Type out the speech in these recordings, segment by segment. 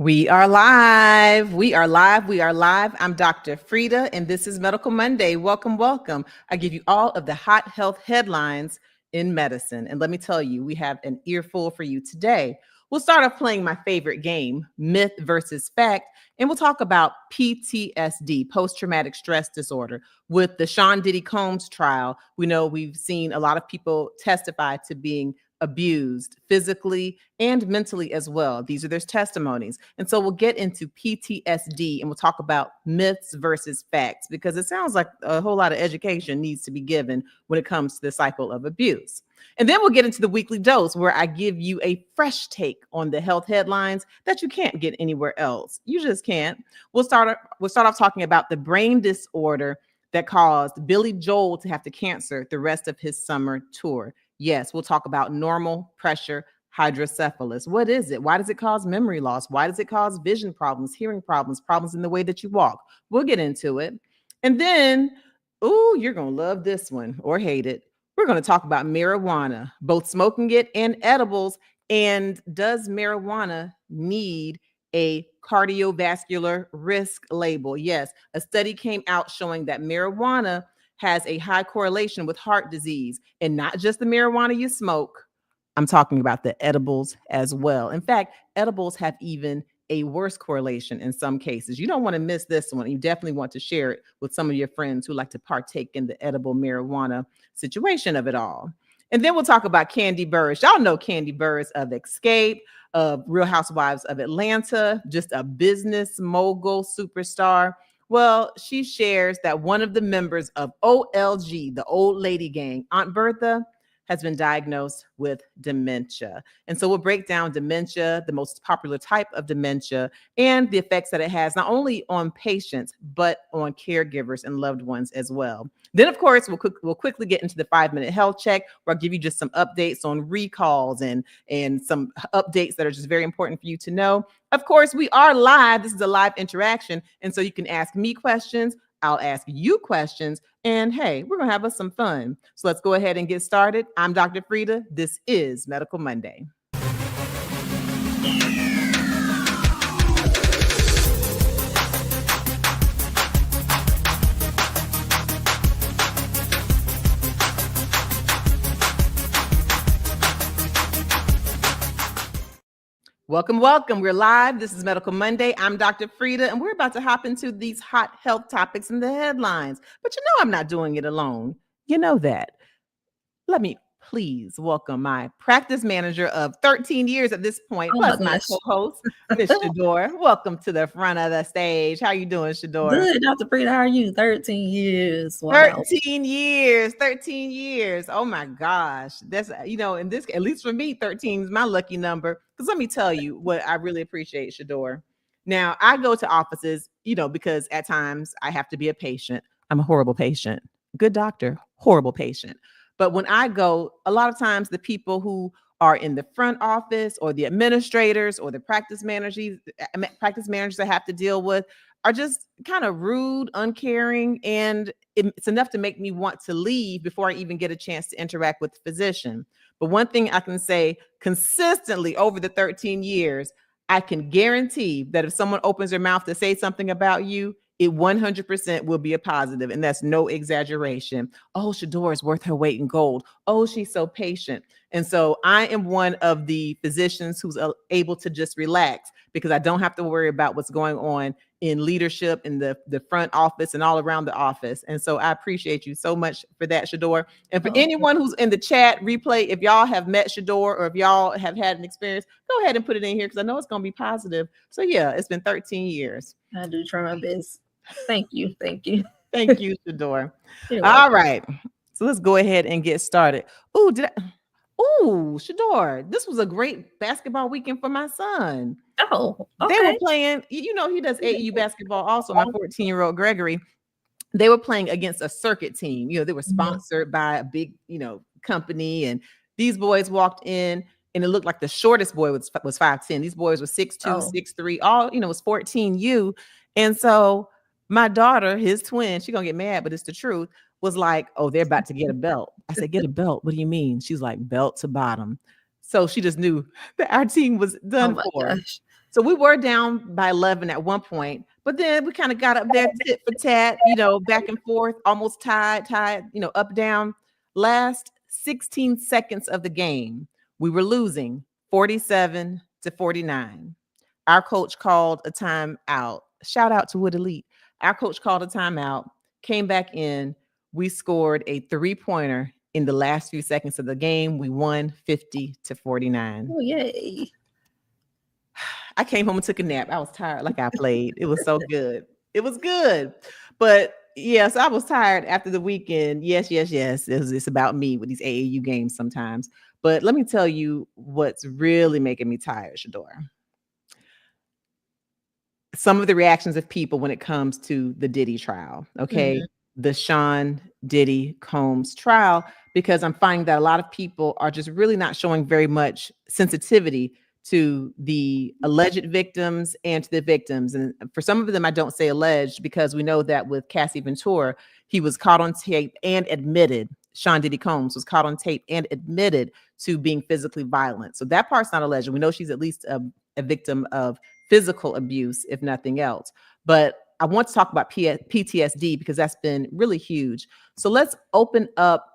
We are live. We are live. We are live. I'm Dr. Frita, and this is Medical Monday. Welcome, welcome. I give you all of the hot health headlines in medicine. And let me tell you, we have an earful for you today. We'll start off playing my favorite game, myth versus fact, and we'll talk about PTSD, post-traumatic stress disorder. With the Sean Diddy Combs trial, we know we've seen a lot of people testify to being abused physically and mentally as well. These are their testimonies. And so we'll get into PTSD and we'll talk about myths versus facts, because it sounds like a whole lot of education needs to be given when it comes to the cycle of abuse. And then we'll get into the weekly dose, where I give you a fresh take on the health headlines that you can't get anywhere else. You just can't. We'll start off talking about the brain disorder that caused Billy Joel to have to cancel the rest of his summer tour. Yes, we'll talk about normal pressure hydrocephalus. What is it? Why does it cause memory loss? Why does it cause vision problems, hearing problems, problems in the way that you walk? We'll get into it. And then, you're going to love this one or hate it. We're going to talk about marijuana, both smoking it and edibles. And does marijuana need a cardiovascular risk label? Yes, a study came out showing that marijuana has a high correlation with heart disease, and not just the marijuana you smoke. I'm talking about the edibles as well. In fact, edibles have even a worse correlation in some cases. You don't want to miss this one. You definitely want to share it with some of your friends who like to partake in the edible marijuana situation of it all. And then we'll talk about Kandi Burruss. Y'all know Kandi Burruss of Escape, of Real Housewives of Atlanta, just a business mogul superstar. Well, she shares that one of the members of OLG, the old lady gang, Aunt Bertha, has been diagnosed with dementia. And so we'll break down dementia, the most popular type of dementia, and the effects that it has not only on patients, but on caregivers and loved ones as well. Then, of course, we'll quickly get into the 5-minute health check, where I'll give you just some updates on recalls and some updates that are just very important for you to know. Of course, we are live. This is a live interaction. And so you can ask me questions. I'll ask you questions. And hey, we're going to have us some fun. So let's go ahead and get started. I'm Dr. Frita. This is Medical Monday. Welcome, welcome. We're live. This is Medical Monday. I'm Dr. Frita, and we're about to hop into these hot health topics in the headlines. But you know I'm not doing it alone. You know that. Let me please welcome my practice manager of 13 years at this point, plus my co-host, Ms. Shador. Welcome to the front of the stage. How you doing, Shador? Good, Dr. Frita. How are you? 13 years. Wow. 13 years. Oh my gosh. That's, in this, at least for me, 13 is my lucky number. Because let me tell you what I really appreciate, Shador. Now, I go to offices, because at times I have to be a patient. I'm a horrible patient. Good doctor, horrible patient. But when I go, a lot of times the people who are in the front office or the administrators or the practice managers I have to deal with are just kind of rude, uncaring, and it's enough to make me want to leave before I even get a chance to interact with the physician. But one thing I can say consistently over the 13 years, I can guarantee that if someone opens their mouth to say something about you, it 100% will be a positive. And that's no exaggeration. Oh, Shador is worth her weight in gold. Oh, she's so patient. And so I am one of the physicians who's able to just relax, because I don't have to worry about what's going on in leadership, in the front office and all around the office. And so I appreciate you so much for that, Shador. And for anyone who's in the chat replay, if y'all have met Shador or if y'all have had an experience, go ahead and put it in here, because I know it's going to be positive. So yeah, it's been 13 years. I do try my best. Thank you. Thank you. Thank you, Shador. All right. So let's go ahead and get started. Shador, this was a great basketball weekend for my son. Oh, okay. They were playing, he does AAU basketball also, my 14-year-old Gregory. They were playing against a circuit team. They were sponsored by a big, company. And these boys walked in, and it looked like the shortest boy was 5'10". These boys were 6'2", 6'3", all, was 14U. And so my daughter, his twin, she's going to get mad, but it's the truth, was like, oh, they're about to get a belt. I said, get a belt? What do you mean? She's like, belt to bottom. So she just knew that our team was done for. Gosh. So we were down by 11 at one point, but then we kind of got up there tit for tat, back and forth, almost tied, up, down. Last 16 seconds of the game, we were losing 47-49. Our coach called a timeout. Shout out to Wood Elite. Our coach called a timeout, came back in. We scored a 3-pointer in the last few seconds of the game. We won 50-49. Oh, yay. I came home and took a nap. I was tired like I played. It was so good. It was good. But yes, I was tired after the weekend. Yes. It's about me with these AAU games sometimes. But let me tell you what's really making me tired, Shadora. Some of the reactions of people when it comes to the Diddy trial, okay? Mm-hmm. The Sean Diddy Combs trial, because I'm finding that a lot of people are just really not showing very much sensitivity to the alleged victims and to the victims. And for some of them, I don't say alleged because we know that with Cassie Ventura, he was caught on tape and admitted, Sean Diddy Combs was caught on tape and admitted to being physically violent. So that part's not alleged. We know she's at least a victim of physical abuse, if nothing else. But I want to talk about PTSD because that's been really huge. So let's open up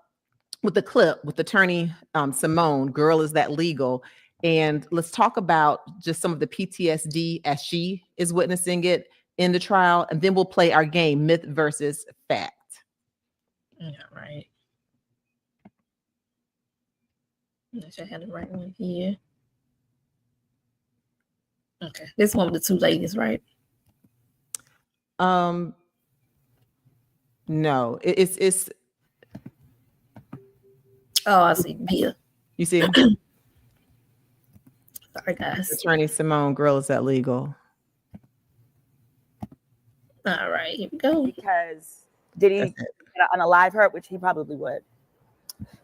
with the clip with attorney Simone, Girl, Is That Legal? And let's talk about just some of the PTSD as she is witnessing it in the trial. And then we'll play our game, Myth versus Fact. Yeah, right. I had the right one here. Okay, this one with the two ladies, right? No, it's. Oh, I see. Here. You see? Sorry, guys. Attorney Simone, Girl, Is That Legal? All right, here we go. Because did he unalive her, which he probably would.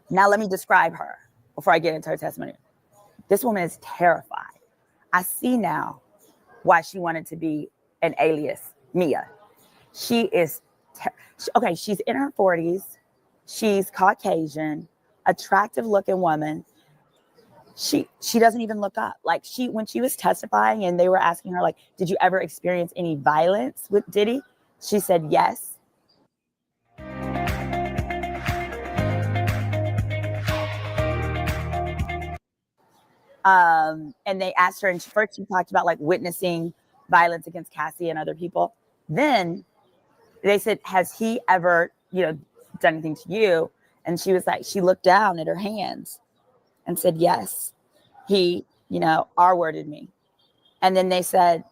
Now let me describe her before I get into her testimony. This woman is terrified. I see now why she wanted to be an alias, Mia. She is, okay, she's in her 40s. She's Caucasian, attractive looking woman. She doesn't even look up. Like when she was testifying and they were asking her, like, did you ever experience any violence with Diddy? She said, yes. And they asked her, and first she talked about like witnessing violence against Cassie and other people. Then they said, has he ever, done anything to you? And she was like, she looked down at her hands and said, yes, he, R-worded me. And then they said,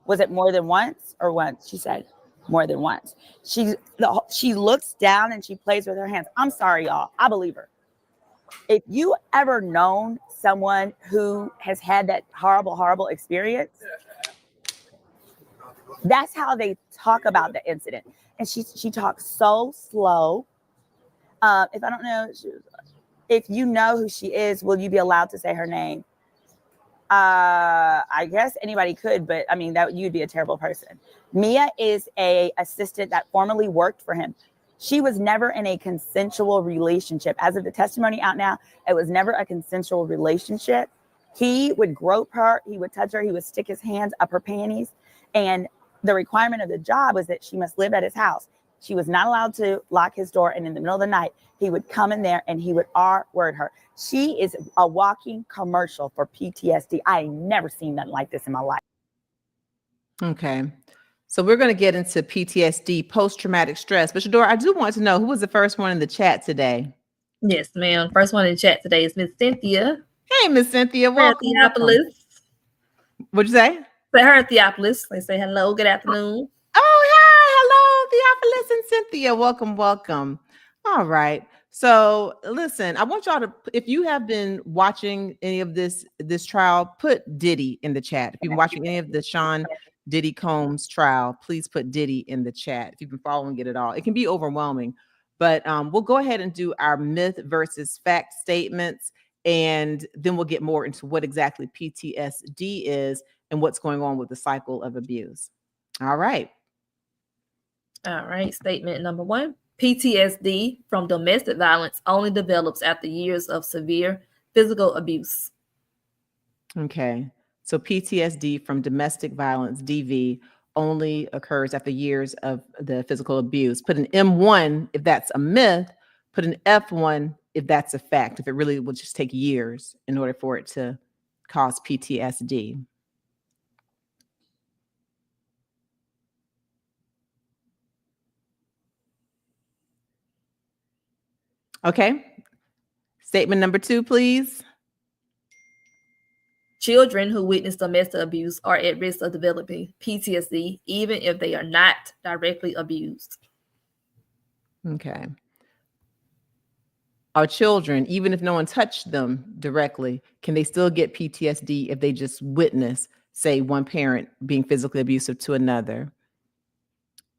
was it more than once or once? She said, more than once. She looks down and she plays with her hands. I'm sorry, y'all. I believe her. If you ever known someone who has had that horrible, horrible experience, that's how they talk about the incident. And she talks so slow. If I don't know, if you know who she is, will you be allowed to say her name? I guess anybody could, but I mean, that you'd be a terrible person. Mia is a assistant that formerly worked for him. She was never in a consensual relationship. As of the testimony out now, it was never a consensual relationship. He would grope her, he would touch her, he would stick his hands up her panties. And the requirement of the job was that she must live at his house. She was not allowed to lock his door. And in the middle of the night, he would come in there and he would R-word her. She is a walking commercial for PTSD. I ain't never seen nothing like this in my life. Okay. So we're going to get into PTSD, post-traumatic stress. But Shadora, I do want to know who was the first one in the chat today? Yes, ma'am. First one in the chat today is Miss Cynthia. Hey, Miss Cynthia. Welcome. Theopolis. What'd you say? Say her, Theopolis. They say hello, good afternoon. Oh, hi. Hello, Theopolis and Cynthia. Welcome. All right. So listen, I want y'all to, if you have been watching any of this trial, put Diddy in the chat. If you've been watching any of the Sean Diddy Combs trial, please put Diddy in the chat. If you've been following it at all, it can be overwhelming, but we'll go ahead and do our myth versus fact statements. And then we'll get more into what exactly PTSD is and what's going on with the cycle of abuse. All right. Statement number 1. PTSD from domestic violence only develops after years of severe physical abuse. Okay. So PTSD from domestic violence, DV, only occurs after years of the physical abuse. Put an M1 if that's a myth, put an F1 if that's a fact, if it really would just take years in order for it to cause PTSD. Okay. Statement number 2, please. Children who witness domestic abuse are at risk of developing PTSD, even if they are not directly abused. Okay. Our children, even if no one touched them directly, can they still get PTSD if they just witness, say, one parent being physically abusive to another?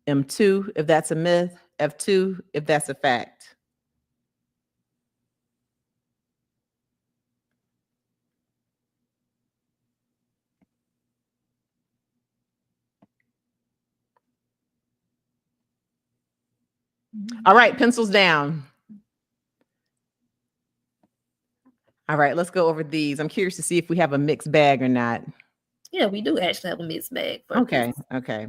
M2, if that's a myth. F2, if that's a fact. All right, pencils down. All right, let's go over these. I'm curious to see if we have a mixed bag or not. Yeah, we do actually have a mixed bag. Okay, okay.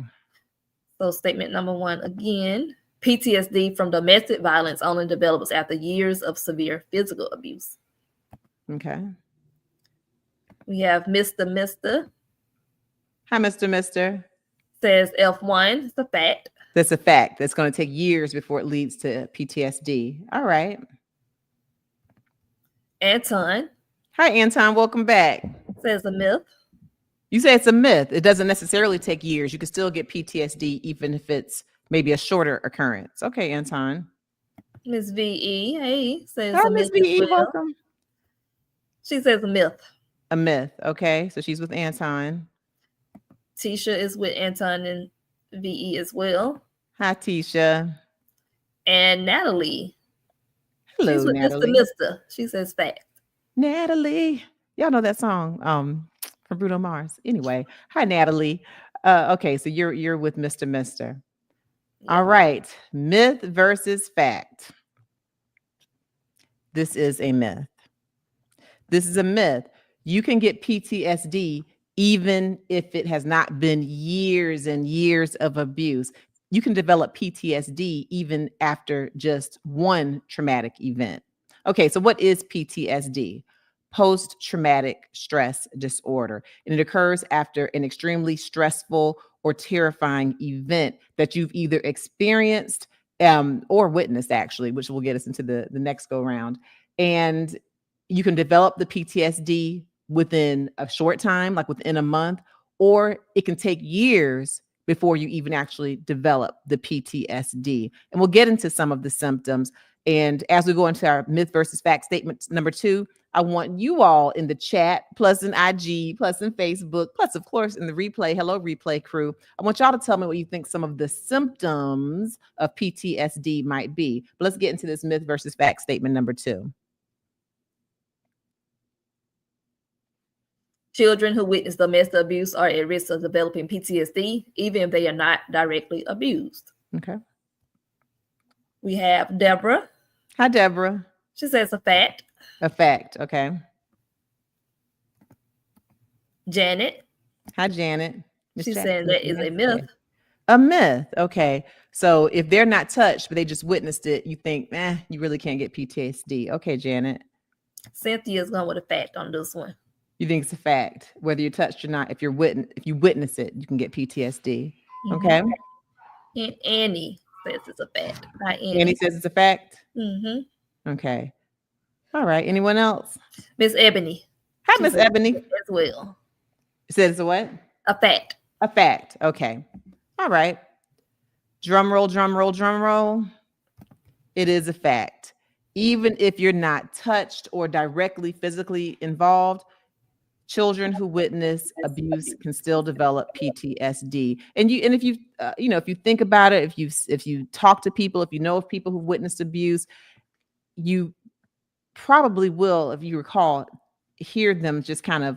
So statement number 1 again, PTSD from domestic violence only develops after years of severe physical abuse. Okay. We have Mr. Mister. Hi, Mr. Mister. Says F1, it's a fact. That's a fact. That's going to take years before it leads to PTSD. All right. Anton. Hi, Anton. Welcome back. Says a myth. You say it's a myth. It doesn't necessarily take years. You can still get PTSD even if it's maybe a shorter occurrence. Okay, Anton. Miss VE, hey, says Hi, a Miss myth as VE. well. Welcome. She says a myth. A myth. Okay, so she's with Anton. Tisha is with Anton and VE as well. Hi, Tisha. And Natalie. Hello, she's with Natalie. Mr. Mister. She says fact. Natalie. Y'all know that song from Bruno Mars. Anyway, hi, Natalie. Okay, so you're with Mr. Mister. Yeah. All right. Myth versus fact. This is a myth. This is a myth. You can get PTSD even if it has not been years and years of abuse. You can develop PTSD even after just one traumatic event. Okay, so what is PTSD? Post-traumatic stress disorder. And it occurs after an extremely stressful or terrifying event that you've either experienced or witnessed, actually, which will get us into the next go round. And you can develop the PTSD within a short time, like within a month, or it can take years before you even actually develop the PTSD. And we'll get into some of the symptoms. And as we go into our myth versus fact statement number 2, I want you all in the chat, plus in IG, plus in Facebook, plus of course in the replay, hello replay crew. I want y'all to tell me what you think some of the symptoms of PTSD might be. But let's get into this myth versus fact statement number 2. Children who witness domestic abuse are at risk of developing PTSD, even if they are not directly abused. Okay. We have Deborah. Hi, Deborah. She says a fact. A fact. Okay. Janet. Hi, Janet. She's saying that is a myth. A myth. Okay. So if they're not touched, but they just witnessed it, you think, you really can't get PTSD. Okay, Janet. Cynthia's going with a fact on this one. You think it's a fact, whether you're touched or not. If you witness it, you can get PTSD. Mm-hmm. Okay. And Annie says it's a fact. Hi, Annie. Annie says it's a fact. Mm-hmm. Okay. All right. Anyone else? Miss Ebony. Hi, Miss Ebony. As well. You said it's a what? A fact. A fact. Okay. All right. Drum roll, drum roll, drum roll. It is a fact. Even if you're not touched or directly physically involved, children who witness abuse can still develop PTSD. And if you think about it, if you talk to people, if you know of people who witnessed abuse, you probably will, if you recall, hear them just kind of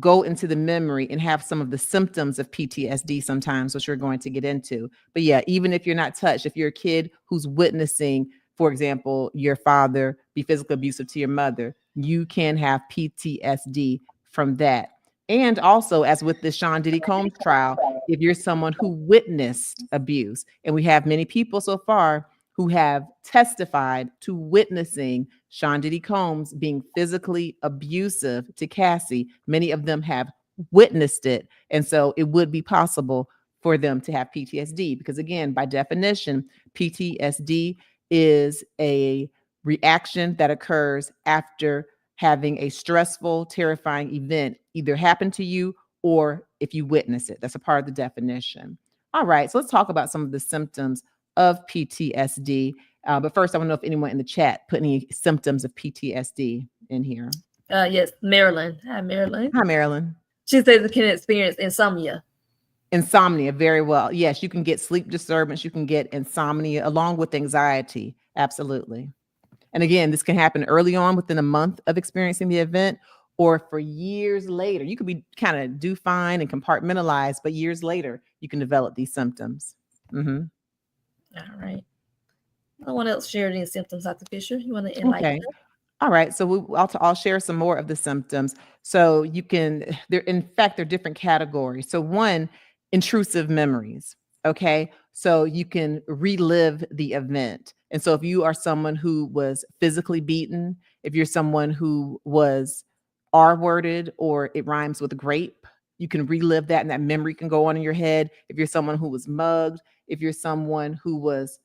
go into the memory and have some of the symptoms of PTSD sometimes, which we're going to get into. But yeah, even if you're not touched, if you're a kid who's witnessing, for example, your father be physically abusive to your mother, you can have PTSD from that. And also, as with the Sean Diddy Combs trial, if you're someone who witnessed abuse, and we have many people so far who have testified to witnessing Sean Diddy Combs being physically abusive to Cassie, many of them have witnessed it. And so it would be possible for them to have PTSD because, again, by definition, PTSD is a reaction that occurs after having a stressful, terrifying event either happen to you or if you witness it. That's a part of the definition. All right, so let's talk about some of the symptoms of PTSD. But first, I want to know if anyone in the chat put any symptoms of PTSD in here. Yes, Marilyn. Hi, Marilyn. Hi, Marilyn. She says it can experience insomnia. Insomnia, very well. Yes, you can get sleep disturbance. You can get insomnia along with anxiety. Absolutely. And again, this can happen early on within a month of experiencing the event or for years later. You could be kind of do fine and compartmentalized, but years later, you can develop these symptoms. Mm-hmm. All right. No one else shared any symptoms, Dr. Fisher. You want to enlighten us? All right. So I'll share some more of the symptoms. So you can, in fact, they're different categories. So one, intrusive memories. Okay. So you can relive the event. And so if you are someone who was physically beaten, if you're someone who was R-worded or it rhymes with grape, you can relive that and that memory can go on in your head. If you're someone who was mugged, if you're someone who was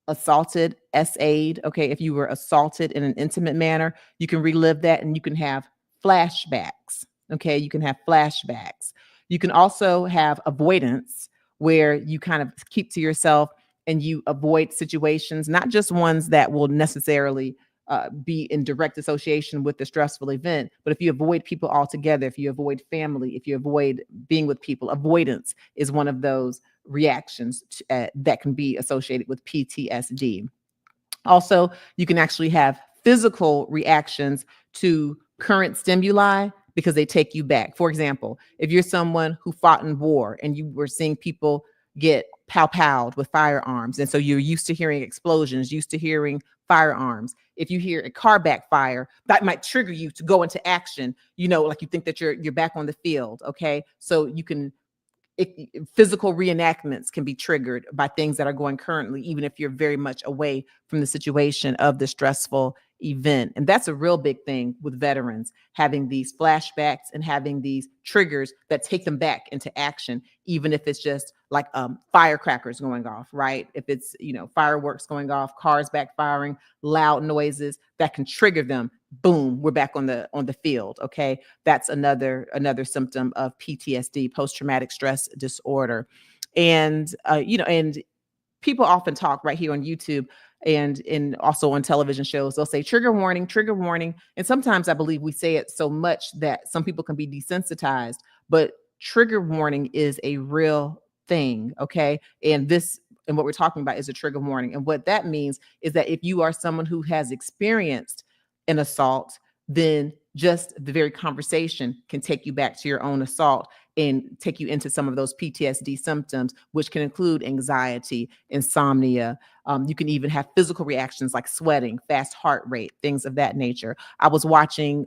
assaulted, SA'd, okay, if you were assaulted in an intimate manner, you can relive that and you can have flashbacks, okay? You can have flashbacks. You can also have avoidance where you kind of keep to yourself and you avoid situations, not just ones that will necessarily be in direct association with the stressful event, but if you avoid people altogether, if you avoid family, if you avoid being with people, avoidance is one of those reactions that can be associated with PTSD. Also, you can actually have physical reactions to current stimuli because they take you back. For example, if you're someone who fought in war and you were seeing people get pow-powed with firearms, and so you're used to hearing explosions, used to hearing firearms. If you hear a car backfire, that might trigger you to go into action, you know, like you think that you're back on the field, okay? So you can physical reenactments can be triggered by things that are going currently, even if you're very much away from the situation of the stressful event. And that's a real big thing with veterans, having these flashbacks and having these triggers that take them back into action, even if it's just like firecrackers going off, right? If it's, you know, fireworks going off, cars backfiring, loud noises that can trigger them. Boom, we're back on the field. Okay, that's another symptom of PTSD, post-traumatic stress disorder. And you know, and people often talk right here on YouTube and also on television shows. They'll say trigger warning, and sometimes I believe we say it so much that some people can be desensitized. But trigger warning is a real thing. Okay, and what we're talking about is a trigger warning, and what that means is that if you are someone who has experienced an assault, then just the very conversation can take you back to your own assault and take you into some of those PTSD symptoms, which can include anxiety, insomnia. You can even have physical reactions like sweating, fast heart rate, things of that nature. I was watching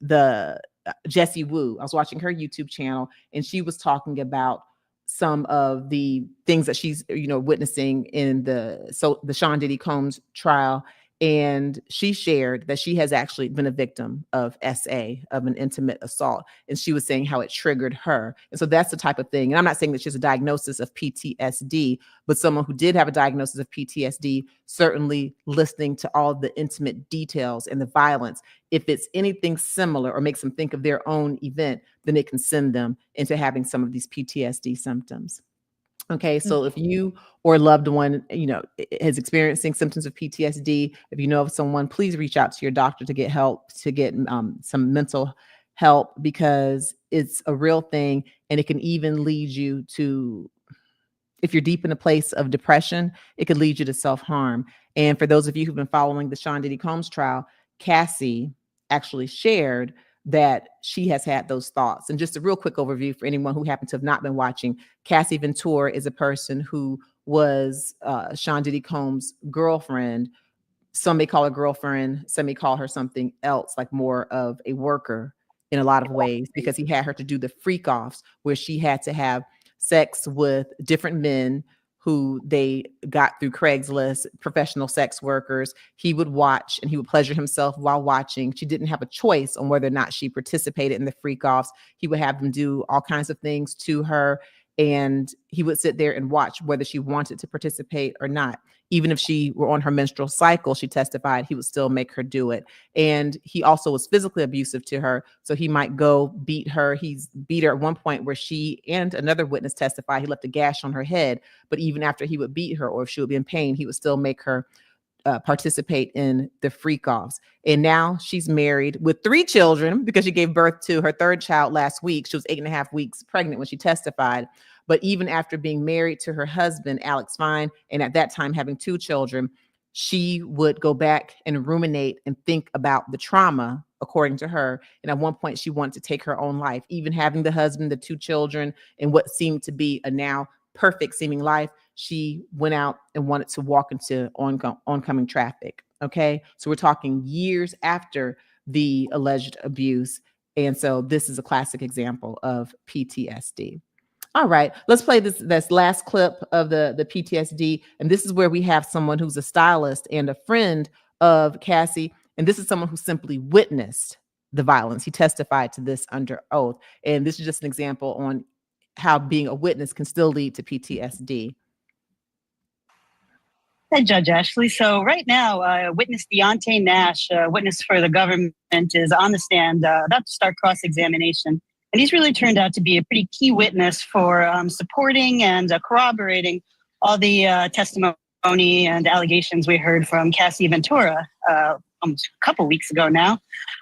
the Jessie Wu. I was watching her YouTube channel, and she was talking about some of the things that she's, you know, witnessing in the Sean Diddy Combs trial. And she shared that she has actually been a victim of SA, of an intimate assault. And she was saying how it triggered her. And so that's the type of thing. And I'm not saying that she has a diagnosis of PTSD, but someone who did have a diagnosis of PTSD, certainly listening to all the intimate details and the violence, if it's anything similar or makes them think of their own event, then it can send them into having some of these PTSD symptoms. Okay, so if you or a loved one, you know, is experiencing symptoms of PTSD, if you know of someone, please reach out to your doctor to get help, to get some mental help, because it's a real thing. And it can even lead you to, if you're deep in a place of depression, it could lead you to self-harm. And for those of you who've been following the Sean Diddy Combs trial, Cassie actually shared that she has had those thoughts. And just a real quick overview for anyone who happens to have not been watching, Cassie Ventura is a person who was Sean Diddy Combs' girlfriend. Some may call her girlfriend, some may call her something else, like more of a worker in a lot of ways, because he had her to do the freak offs where she had to have sex with different men who they got through Craigslist, professional sex workers. He would watch and he would pleasure himself while watching. She didn't have a choice on whether or not she participated in the freak offs. He would have them do all kinds of things to her, and he would sit there and watch whether she wanted to participate or not. Even if she were on her menstrual cycle, she testified, he would still make her do it. And he also was physically abusive to her. So he might go beat her. He's beat her at one point where she and another witness testified he left a gash on her head. But even after he would beat her, or if she would be in pain, he would still make her participate in the freak offs. And now she's married with 3 children because she gave birth to her 3rd child last week. She was 8.5 weeks pregnant when she testified. But even after being married to her husband, Alex Fine, and at that time having 2 children, she would go back and ruminate and think about the trauma, according to her. And at one point, she wanted to take her own life, even having the husband, the 2 children, and what seemed to be a now perfect seeming life. She went out and wanted to walk into oncoming traffic. Okay. So we're talking years after the alleged abuse. And so this is a classic example of PTSD. All right, let's play this last clip of the PTSD. And this is where we have someone who's a stylist and a friend of Cassie. And this is someone who simply witnessed the violence. He testified to this under oath. And this is just an example on how being a witness can still lead to PTSD. Hi, Judge Ashley. So right now, witness Deontay Nash, witness for the government, is on the stand, about to start cross-examination. And he's really turned out to be a pretty key witness for supporting and corroborating all the testimony and allegations we heard from Cassie Ventura almost a couple weeks ago now.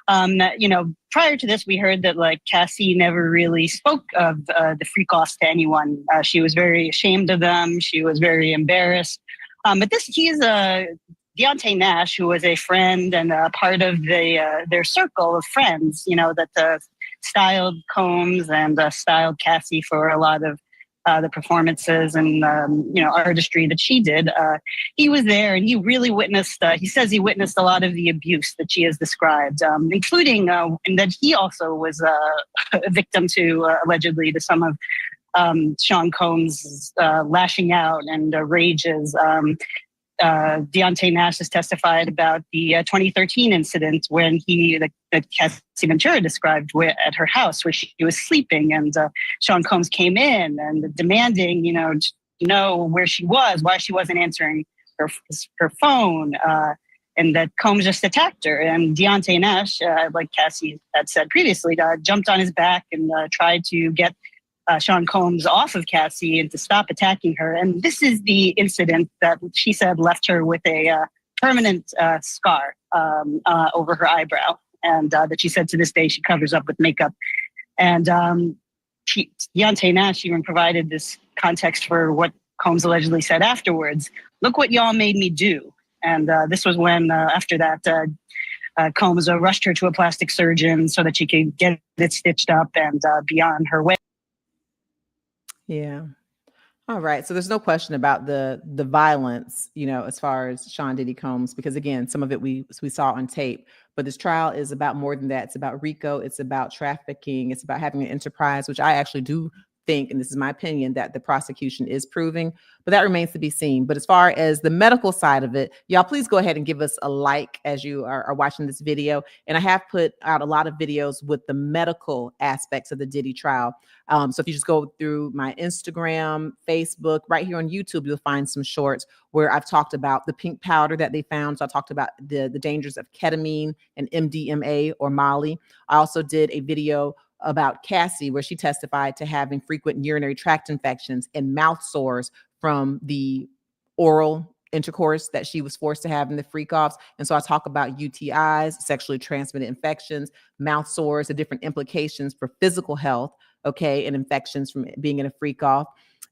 Prior to this, we heard that Cassie never really spoke of the freak-offs to anyone. She was very ashamed of them. She was very embarrassed. But he's Deontay Nash, who was a friend and part of their circle of friends, that styled Combs and styled Cassie for a lot of the performances and, artistry that she did. He was there and he really witnessed, he says he witnessed a lot of the abuse that she has described, including and that he also was a victim to, allegedly, to some of Sean Combs' lashing out and rages. Deontay Nash has testified about the 2013 incident when that Cassie Ventura described at her house where she was sleeping, and Sean Combs came in and demanding, to know where she was, why she wasn't answering her phone, and that Combs just attacked her. And Deontay Nash, like Cassie had said previously, jumped on his back and tried to get Sean Combs off of Cassie and to stop attacking her. And this is the incident that she said left her with a permanent scar over her eyebrow. And that she said to this day she covers up with makeup. And Deontay Nash even provided this context for what Combs allegedly said afterwards. "Look what y'all made me do." And this was when, after that, Combs rushed her to a plastic surgeon so that she could get it stitched up and be on her way. Yeah. All right. So there's no question about the violence, as far as Sean Diddy Combs, because again, some of it we saw on tape, but this trial is about more than that. It's about RICO. It's about trafficking. It's about having an enterprise, which I actually do think, and this is my opinion, that the prosecution is proving, but that remains to be seen. But as far as the medical side of it, y'all, please go ahead and give us a like as you are watching this video. And I have put out a lot of videos with the medical aspects of the Diddy trial. So if you just go through my Instagram, Facebook, right here on YouTube, you'll find some shorts where I've talked about the pink powder that they found. So I talked about the dangers of ketamine and MDMA or Molly. I also did a video about Cassie, where she testified to having frequent urinary tract infections and mouth sores from the oral intercourse that she was forced to have in the freak offs. And so I talk about UTIs, sexually transmitted infections, mouth sores, the different implications for physical health, okay, and infections from being in a freak off.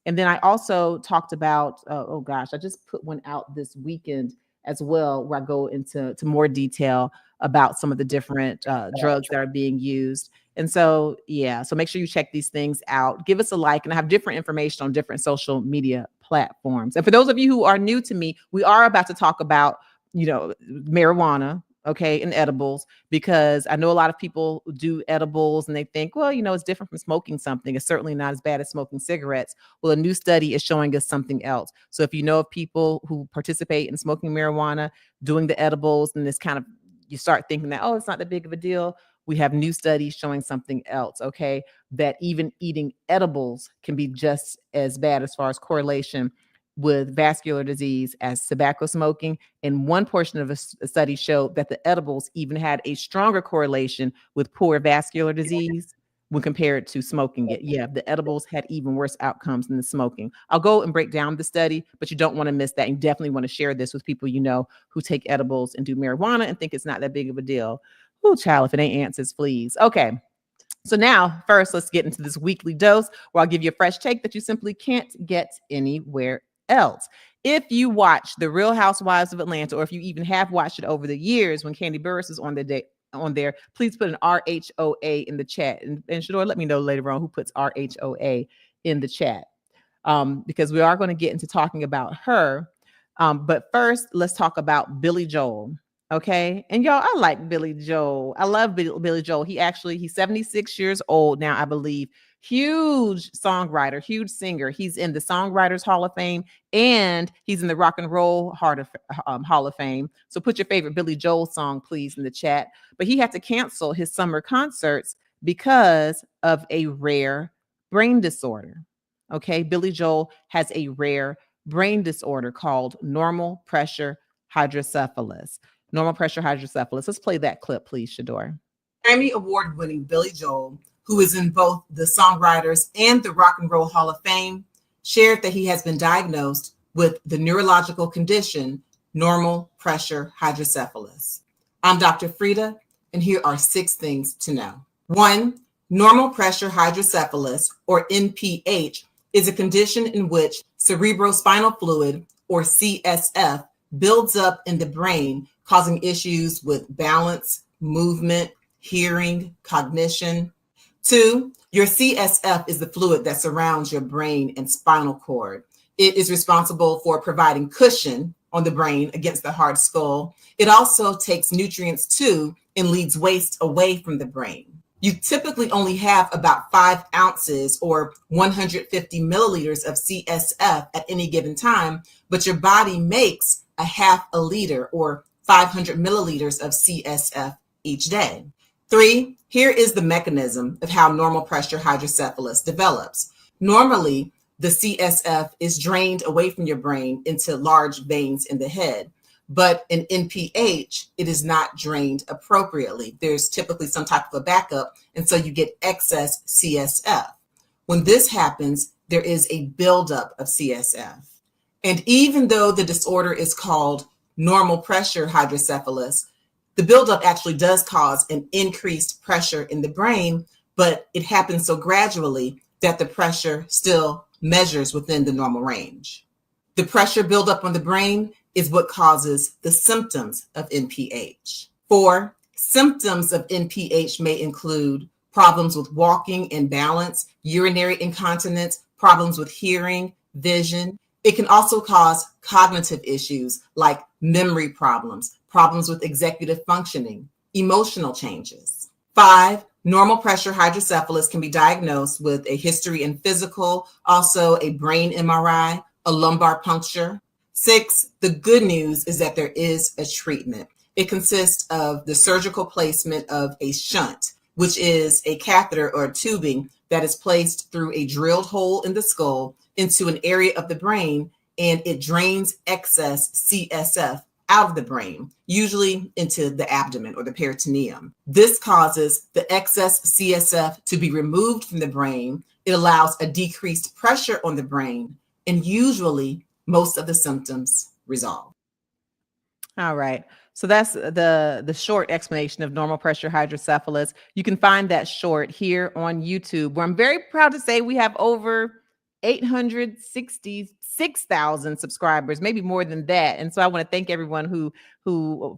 And then I also talked about, I just put one out this weekend as well, where I go into more detail about some of the different drugs that are being used. And so, so make sure you check these things out. Give us a like, and I have different information on different social media platforms. And for those of you who are new to me, we are about to talk about, marijuana, okay, in edibles, because I know a lot of people do edibles and they think, well, it's different from smoking something. It's certainly not as bad as smoking cigarettes. Well, a new study is showing us something else. So if you know of people who participate in smoking marijuana, doing the edibles, and this kind of, you start thinking that, oh, it's not that big of a deal. We have new studies showing something else, okay, that even eating edibles can be just as bad as far as correlation with vascular disease as tobacco smoking. And one portion of a study showed that the edibles even had a stronger correlation with poor vascular disease when compared to smoking it. Yeah, the edibles had even worse outcomes than the smoking. I'll go and break down the study, but you don't want to miss that. You definitely want to share this with people who take edibles and do marijuana and think it's not that big of a deal. Oh, child, if it ain't ants, it's fleas. Okay. So now, first, let's get into this weekly dose where I'll give you a fresh take that you simply can't get anywhere else. If you watch The Real Housewives of Atlanta, or if you even have watched it over the years when Kandi Burruss is on there, please put an RHOA in the chat. And Shador, let me know later on who puts RHOA in the chat, because we are going to get into talking about her. But first, let's talk about Billy Joel. Okay. And y'all, I like Billy Joel. I love Billy Joel. He's 76 years old now, I believe. Huge songwriter, huge singer. He's in the Songwriters Hall of Fame, and he's in the Rock and Roll Hall of Fame. So put your favorite Billy Joel song, please, in the chat. But he had to cancel his summer concerts because of a rare brain disorder. Okay. Billy Joel has a rare brain disorder called normal pressure hydrocephalus. Normal pressure hydrocephalus. Let's play that clip, please, Shador. Grammy Award-winning Billy Joel, who is in both the Songwriters and the Rock and Roll Hall of Fame, shared that he has been diagnosed with the neurological condition normal pressure hydrocephalus. I'm Dr. Frita, and here are 6 things to know. 1, normal pressure hydrocephalus, or NPH, is a condition in which cerebrospinal fluid, or CSF, builds up in the brain, causing issues with balance, movement, hearing, cognition. 2, your CSF is the fluid that surrounds your brain and spinal cord. It is responsible for providing cushion on the brain against the hard skull. It also takes nutrients too and leads waste away from the brain. You typically only have about 5 ounces or 150 milliliters of CSF at any given time, but your body makes a half a liter or 500 milliliters of CSF each day. 3, here is the mechanism of how normal pressure hydrocephalus develops. Normally, the CSF is drained away from your brain into large veins in the head, but in NPH, it is not drained appropriately. There's typically some type of a backup, and so you get excess CSF. When this happens, there is a buildup of CSF. And even though the disorder is called normal pressure hydrocephalus, the buildup actually does cause an increased pressure in the brain, but it happens so gradually that the pressure still measures within the normal range. The pressure buildup on the brain is what causes the symptoms of NPH. 4, symptoms of NPH may include problems with walking and balance, urinary incontinence, problems with hearing, vision. It can also cause cognitive issues like memory problems, problems with executive functioning, emotional changes. 5, normal pressure hydrocephalus can be diagnosed with a history and physical, also a brain MRI, a lumbar puncture. 6, the good news is that there is a treatment. It consists of the surgical placement of a shunt, which is a catheter or tubing that is placed through a drilled hole in the skull into an area of the brain, and it drains excess CSF out of the brain, usually into the abdomen or the peritoneum. This causes the excess CSF to be removed from the brain. It allows a decreased pressure on the brain, and usually most of the symptoms resolve. All right. So that's the short explanation of normal pressure hydrocephalus. You can find that short here on YouTube, where I'm very proud to say we have over 866,000 subscribers, maybe more than that. And so I want to thank everyone who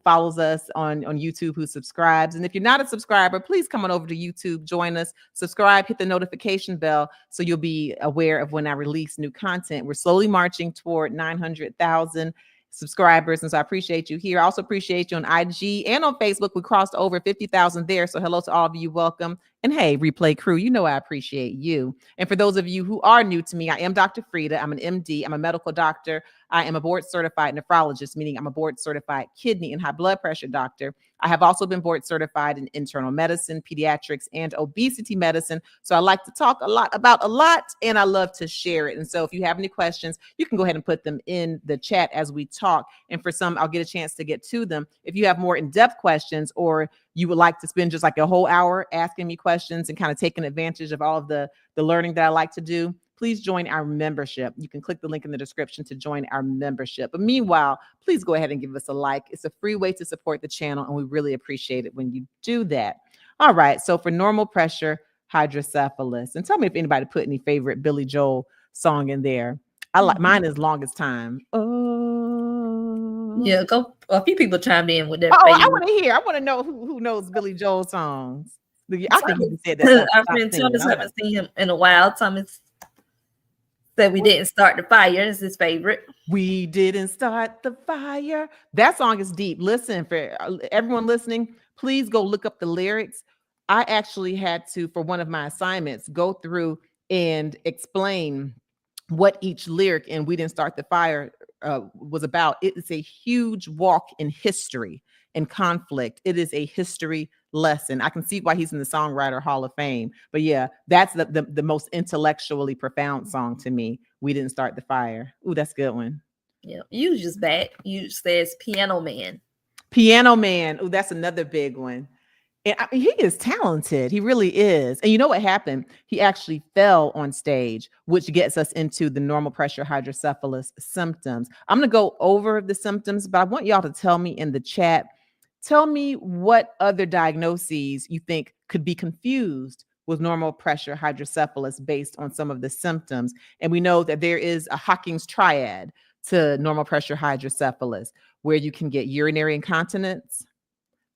follows us on YouTube, who subscribes. And if you're not a subscriber, please come on over to YouTube, join us, subscribe, hit the notification bell so you'll be aware of when I release new content. We're slowly marching toward 900,000. subscribers. And so I appreciate you here. I also appreciate you on IG and on Facebook. We crossed over 50,000 there. So hello to all of you. Welcome. And hey, replay crew, you know I appreciate you. And for those of you who are new to me, I am Dr. Frita. I'm an MD. I'm a medical doctor. I am a board certified nephrologist, meaning I'm a board certified kidney and high blood pressure doctor. I have also been board certified in internal medicine, pediatrics, and obesity medicine. So I like to talk a lot about a lot, and I love to share it. And so if you have any questions, you can go ahead and put them in the chat as we talk. And for some, I'll get a chance to get to them. If you have more in-depth questions, or you would like to spend just like a whole hour asking me questions and kind of taking advantage of all of the learning that I like to do, please join our membership. You can click the link in the description to join our membership. But meanwhile, please go ahead and give us a like. It's a free way to support the channel, and we really appreciate it when you do that. All right, so for normal pressure hydrocephalus, and tell me if anybody put any favorite Billy Joel song in there. I like mine is Longest Time. Oh. Yeah, a few people chimed in with that. Oh, I want to hear. I want to know who knows Billy Joel songs. I think you said that. Our friend Thomas, haven't seen him in a while. Thomas said we didn't start the fire. It's his favorite. We didn't start the fire. That song is deep. Listen, for everyone listening, please go look up the lyrics. I actually had to, for one of my assignments, go through and explain what each lyric in We Didn't Start the Fire was about. It is a huge walk in history and conflict. It is a history lesson. I can see why he's in the Songwriter Hall of Fame. But yeah, that's the most intellectually profound song to me. We Didn't Start the Fire. Ooh, that's a good one. Yeah, you just back. You says Piano Man. Piano Man. Ooh, that's another big one. And I mean, he is talented. He really is. And you know what happened? He actually fell on stage, which gets us into the normal pressure hydrocephalus symptoms. I'm going to go over the symptoms, but I want y'all to tell me in the chat, tell me what other diagnoses you think could be confused with normal pressure hydrocephalus based on some of the symptoms. And we know that there is a Hawking's triad to normal pressure hydrocephalus, where you can get urinary incontinence,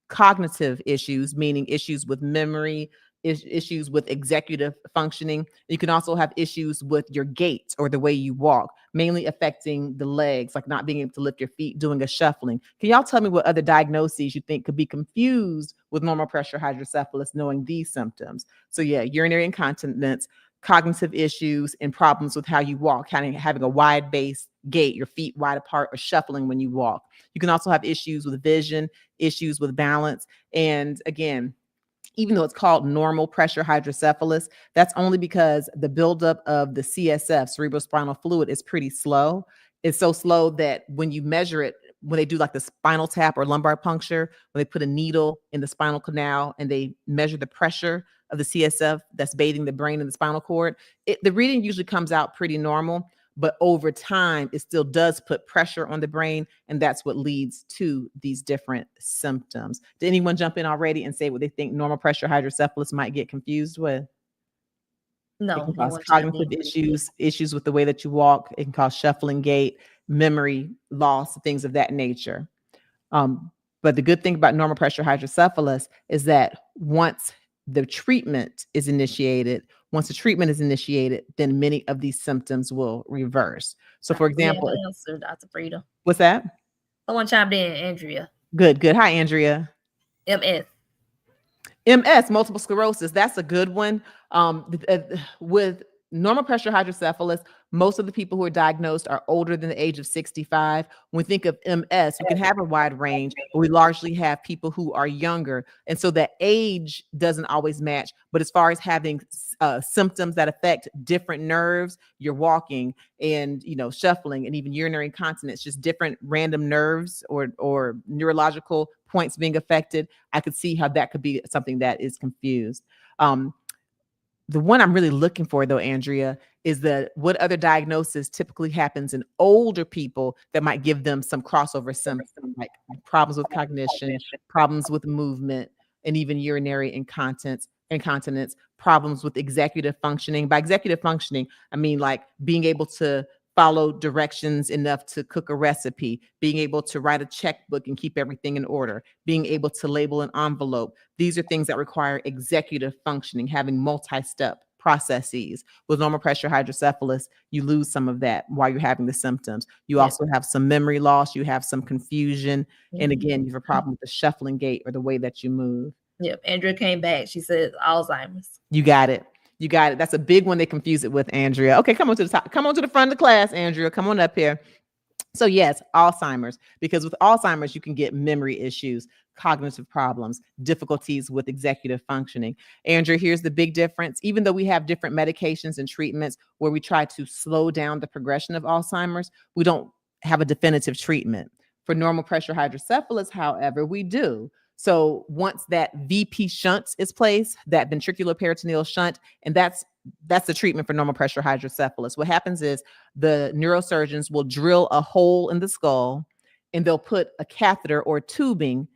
cognitive issues, meaning issues with memory, issues with executive functioning. You can also have issues with your gait or the way you walk, mainly affecting the legs, like not being able to lift your feet, doing a shuffling. Can y'all tell me what other diagnoses you think could be confused with normal pressure hydrocephalus, knowing these symptoms? So yeah, urinary incontinence, cognitive issues, and problems with how you walk, kind of having a wide base gait, your feet wide apart, or shuffling when you walk. You can also have issues with vision, issues with balance. And again, even though it's called normal pressure hydrocephalus, that's only because the buildup of the CSF, cerebrospinal fluid, is pretty slow. It's so slow that when you measure it, when they do like the spinal tap or lumbar puncture, when they put a needle in the spinal canal and they measure the pressure of the CSF that's bathing the brain and the spinal cord, the reading usually comes out pretty normal. But over time, it still does put pressure on the brain, and that's what leads to these different symptoms. Did anyone jump in already and say what they think normal pressure hydrocephalus might get confused with? No. It can cause cognitive issues with the way that you walk. It can cause shuffling gait, memory loss, things of that nature. But the good thing about normal pressure hydrocephalus is that once the treatment is initiated, then many of these symptoms will reverse. So for example, answer, Dr. Frita. What's that? Someone chimed in, Andrea. Good. Hi, Andrea. MS, multiple sclerosis. That's a good one. With normal pressure hydrocephalus, most of the people who are diagnosed are older than the age of 65. When we think of MS, we can have a wide range, but we largely have people who are younger. And so the age doesn't always match. But as far as having symptoms that affect different nerves, you're walking and, shuffling and even urinary incontinence, just different random nerves or neurological points being affected, I could see how that could be something that is confused. The one I'm really looking for, though, Andrea, is what other diagnosis typically happens in older people that might give them some crossover symptoms, like problems with cognition, problems with movement, and even urinary incontinence, problems with executive functioning. By executive functioning, I mean like being able to follow directions enough to cook a recipe, being able to write a checkbook and keep everything in order, being able to label an envelope. These are things that require executive functioning, having multi-step processes. With normal pressure hydrocephalus, you lose some of that while you're having the symptoms. You also have some memory loss, you have some confusion, and again, you have a problem with the shuffling gait or the way that you move. Yep. Andrea came back. She said Alzheimer's. You got it. You got it. That's a big one they confuse it with, Andrea. Okay, come on to the top. Come on to the front of the class, Andrea. Come on up here. So yes, Alzheimer's, because with Alzheimer's, you can get memory issues, cognitive problems, difficulties with executive functioning. Andrea, here's the big difference. Even though we have different medications and treatments where we try to slow down the progression of Alzheimer's, we don't have a definitive treatment. For normal pressure hydrocephalus, however, we do. So once that VP shunt is placed, that ventricular peritoneal shunt, and that's the treatment for normal pressure hydrocephalus. What happens is the neurosurgeons will drill a hole in the skull and they'll put a catheter or tubing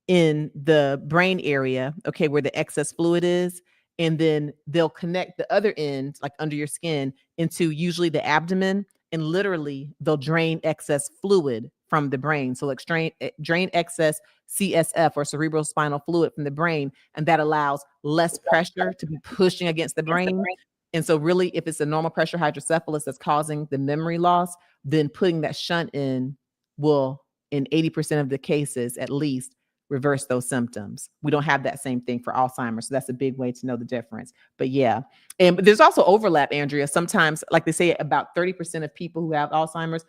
in the brain area, okay, where the excess fluid is. And then they'll connect the other end, like under your skin, into usually the abdomen. And literally they'll drain excess fluid from the brain. So like drain excess CSF or cerebral spinal fluid from the brain. And that allows less pressure to be pushing against the brain. And so really, if it's a normal pressure hydrocephalus that's causing the memory loss, then putting that shunt in will, in 80% of the cases at least, reverse those symptoms. We don't have that same thing for Alzheimer's. So that's a big way to know the difference. But yeah, and there's also overlap, Andrea. Sometimes, like they say, about 30% of people who have Alzheimer's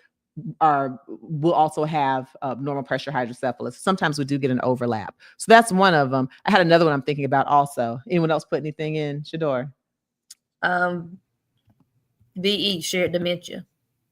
will also have normal pressure hydrocephalus. Sometimes we do get an overlap. So that's one of them. I had another one I'm thinking about also. Anyone else put anything in, Shador? VE, shared dementia.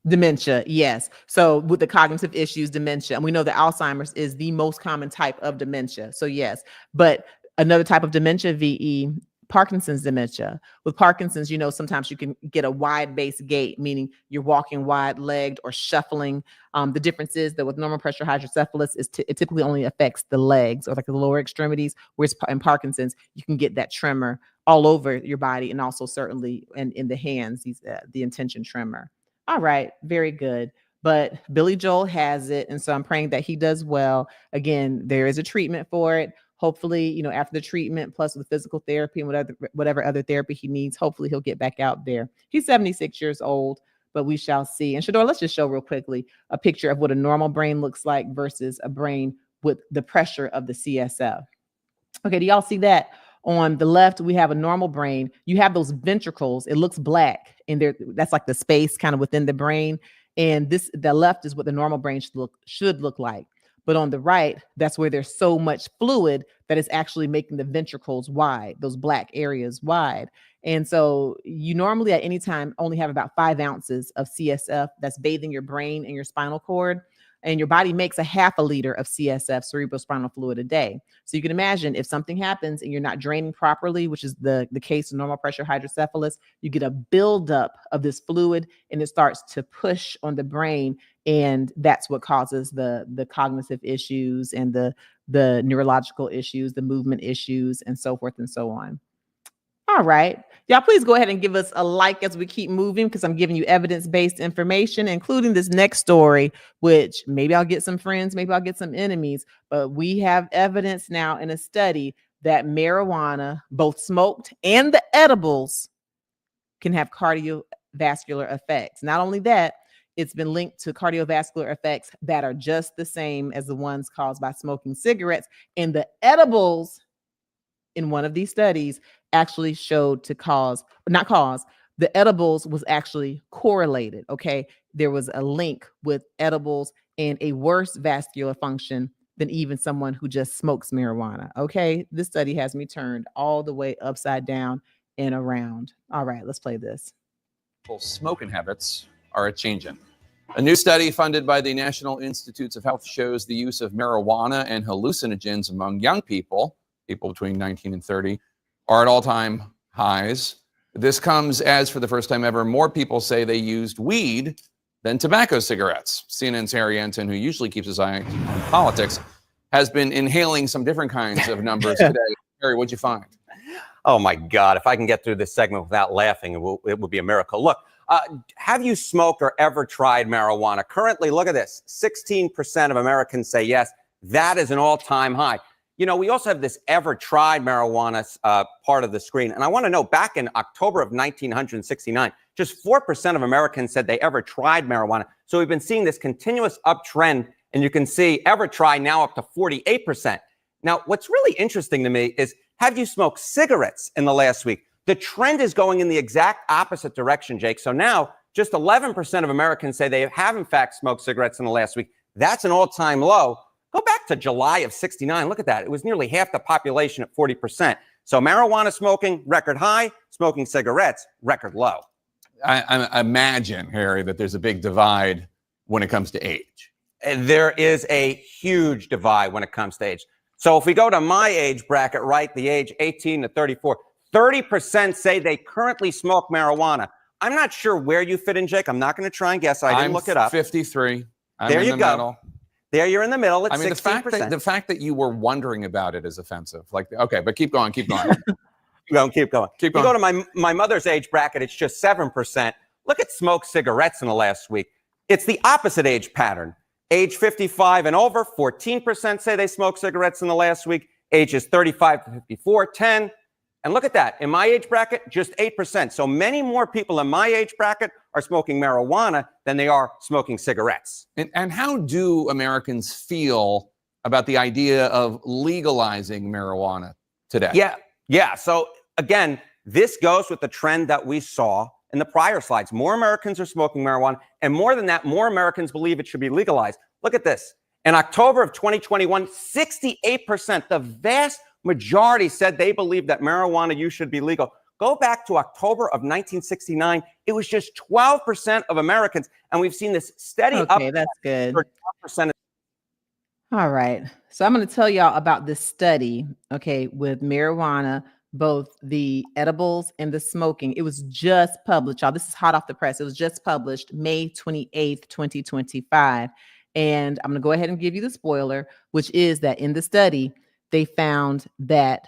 Dementia, yes. So with the cognitive issues, dementia, and we know that Alzheimer's is the most common type of dementia. So yes, but another type of dementia, VE, Parkinson's dementia. With Parkinson's, you know, sometimes you can get a wide base gait, meaning you're walking wide-legged or shuffling. The difference is that with normal pressure hydrocephalus, it typically only affects the legs or like the lower extremities, whereas in Parkinson's, you can get that tremor all over your body and also certainly in the hands, the intention tremor. All right, very good. But Billy Joel has it, and so I'm praying that he does well. Again, there is a treatment for it. Hopefully, you know, after the treatment, plus with physical therapy and whatever other therapy he needs, hopefully he'll get back out there. He's 76 years old, but we shall see. And Shador, let's just show real quickly a picture of what a normal brain looks like versus a brain with the pressure of the CSF. Okay, do y'all see that? On the left, we have a normal brain. You have those ventricles. It looks black, and that's like the space kind of within the brain. And the left is what the normal brain should look like. But on the right, that's where there's so much fluid that is actually making the ventricles wide, those black areas wide. And so you normally at any time only have about 5 ounces of CSF that's bathing your brain and your spinal cord. And your body makes a 1/2 liter of CSF, cerebral spinal fluid, a day. So you can imagine if something happens and you're not draining properly, which is the case of normal pressure hydrocephalus, you get a buildup of this fluid and it starts to push on the brain. And that's what causes the cognitive issues and the neurological issues, the movement issues, and so forth and so on. All right. Y'all, please go ahead and give us a like as we keep moving, because I'm giving you evidence-based information, including this next story, which maybe I'll get some friends, maybe I'll get some enemies, but we have evidence now in a study that marijuana, both smoked and the edibles, can have cardiovascular effects. Not only that, it's been linked to cardiovascular effects that are just the same as the ones caused by smoking cigarettes. And the edibles in one of these studies actually showed the edibles was actually correlated. Okay. There was a link with edibles and a worse vascular function than even someone who just smokes marijuana. Okay. This study has me turned all the way upside down and around. All right, let's play this. Smoking habits are changing. A new study funded by the National Institutes of Health shows the use of marijuana and hallucinogens among young people between 19 and 30, are at all-time highs. This comes as, for the first time ever, more people say they used weed than tobacco cigarettes. CNN's Harry Enton, who usually keeps his eye on politics, has been inhaling some different kinds of numbers today. Harry, what'd you find? Oh my God, if I can get through this segment without laughing, it would be a miracle. Look, have you smoked or ever tried marijuana? Currently, look at this, 16% of Americans say yes. That is an all-time high. You know, we also have this ever tried marijuana part of the screen. And I want to know, back in October of 1969, just 4% of Americans said they ever tried marijuana. So we've been seeing this continuous uptrend, and you can see ever tried now up to 48%. Now, what's really interesting to me is, have you smoked cigarettes in the last week? The trend is going in the exact opposite direction, Jake. So now just 11% of Americans say they have in fact smoked cigarettes in the last week. That's an all-time low. Go back to July of 69. Look at that. It was nearly half the population at 40%. So marijuana smoking, record high. Smoking cigarettes, record low. I imagine, Harry, that there's a big divide when it comes to age. And there is a huge divide when it comes to age. So if we go to my age bracket, right, the age 18 to 34, 30% say they currently smoke marijuana. I'm not sure where you fit in, Jake. I'm not going to try and guess. I didn't look it up. 53. I'm there in you the go. middle. There you're in the middle. It's 16%. The fact that you were wondering about it is offensive. Like, okay, but keep going. Keep going. You go to my mother's age bracket, it's just 7%. Look at smoked cigarettes in the last week. It's the opposite age pattern. Age 55 and over, 14% say they smoke cigarettes in the last week. Ages 35 to 54, 10. And look at that. In my age bracket, just 8%. So many more people in my age bracket are smoking marijuana than they are smoking cigarettes. And how do Americans feel about the idea of legalizing marijuana today? Yeah. So again, this goes with the trend that we saw in the prior slides. More Americans are smoking marijuana. And more than that, more Americans believe it should be legalized. Look at this. In October of 2021, 68%, the vast majority said they believe that marijuana use should be legal. Go back to October of 1969. It was just 12% of Americans. And we've seen this steady up. Okay, that's good. 12%. All right. So I'm going to tell y'all about this study, okay, with marijuana, both the edibles and the smoking. It was just published, y'all. This is hot off the press. It was just published May 28th, 2025. And I'm going to go ahead and give you the spoiler, which is that in the study, they found that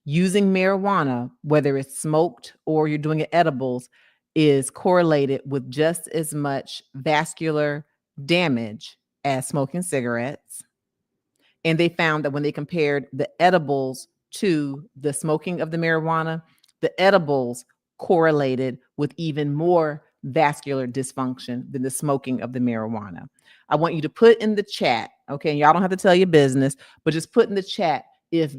using marijuana, whether it's smoked or you're doing it edibles, is correlated with just as much vascular damage as smoking cigarettes. And they found that when they compared the edibles to the smoking of the marijuana, the edibles correlated with even more vascular dysfunction than the smoking of the marijuana. I want you to put in the chat, okay, and y'all don't have to tell your business, but just put in the chat if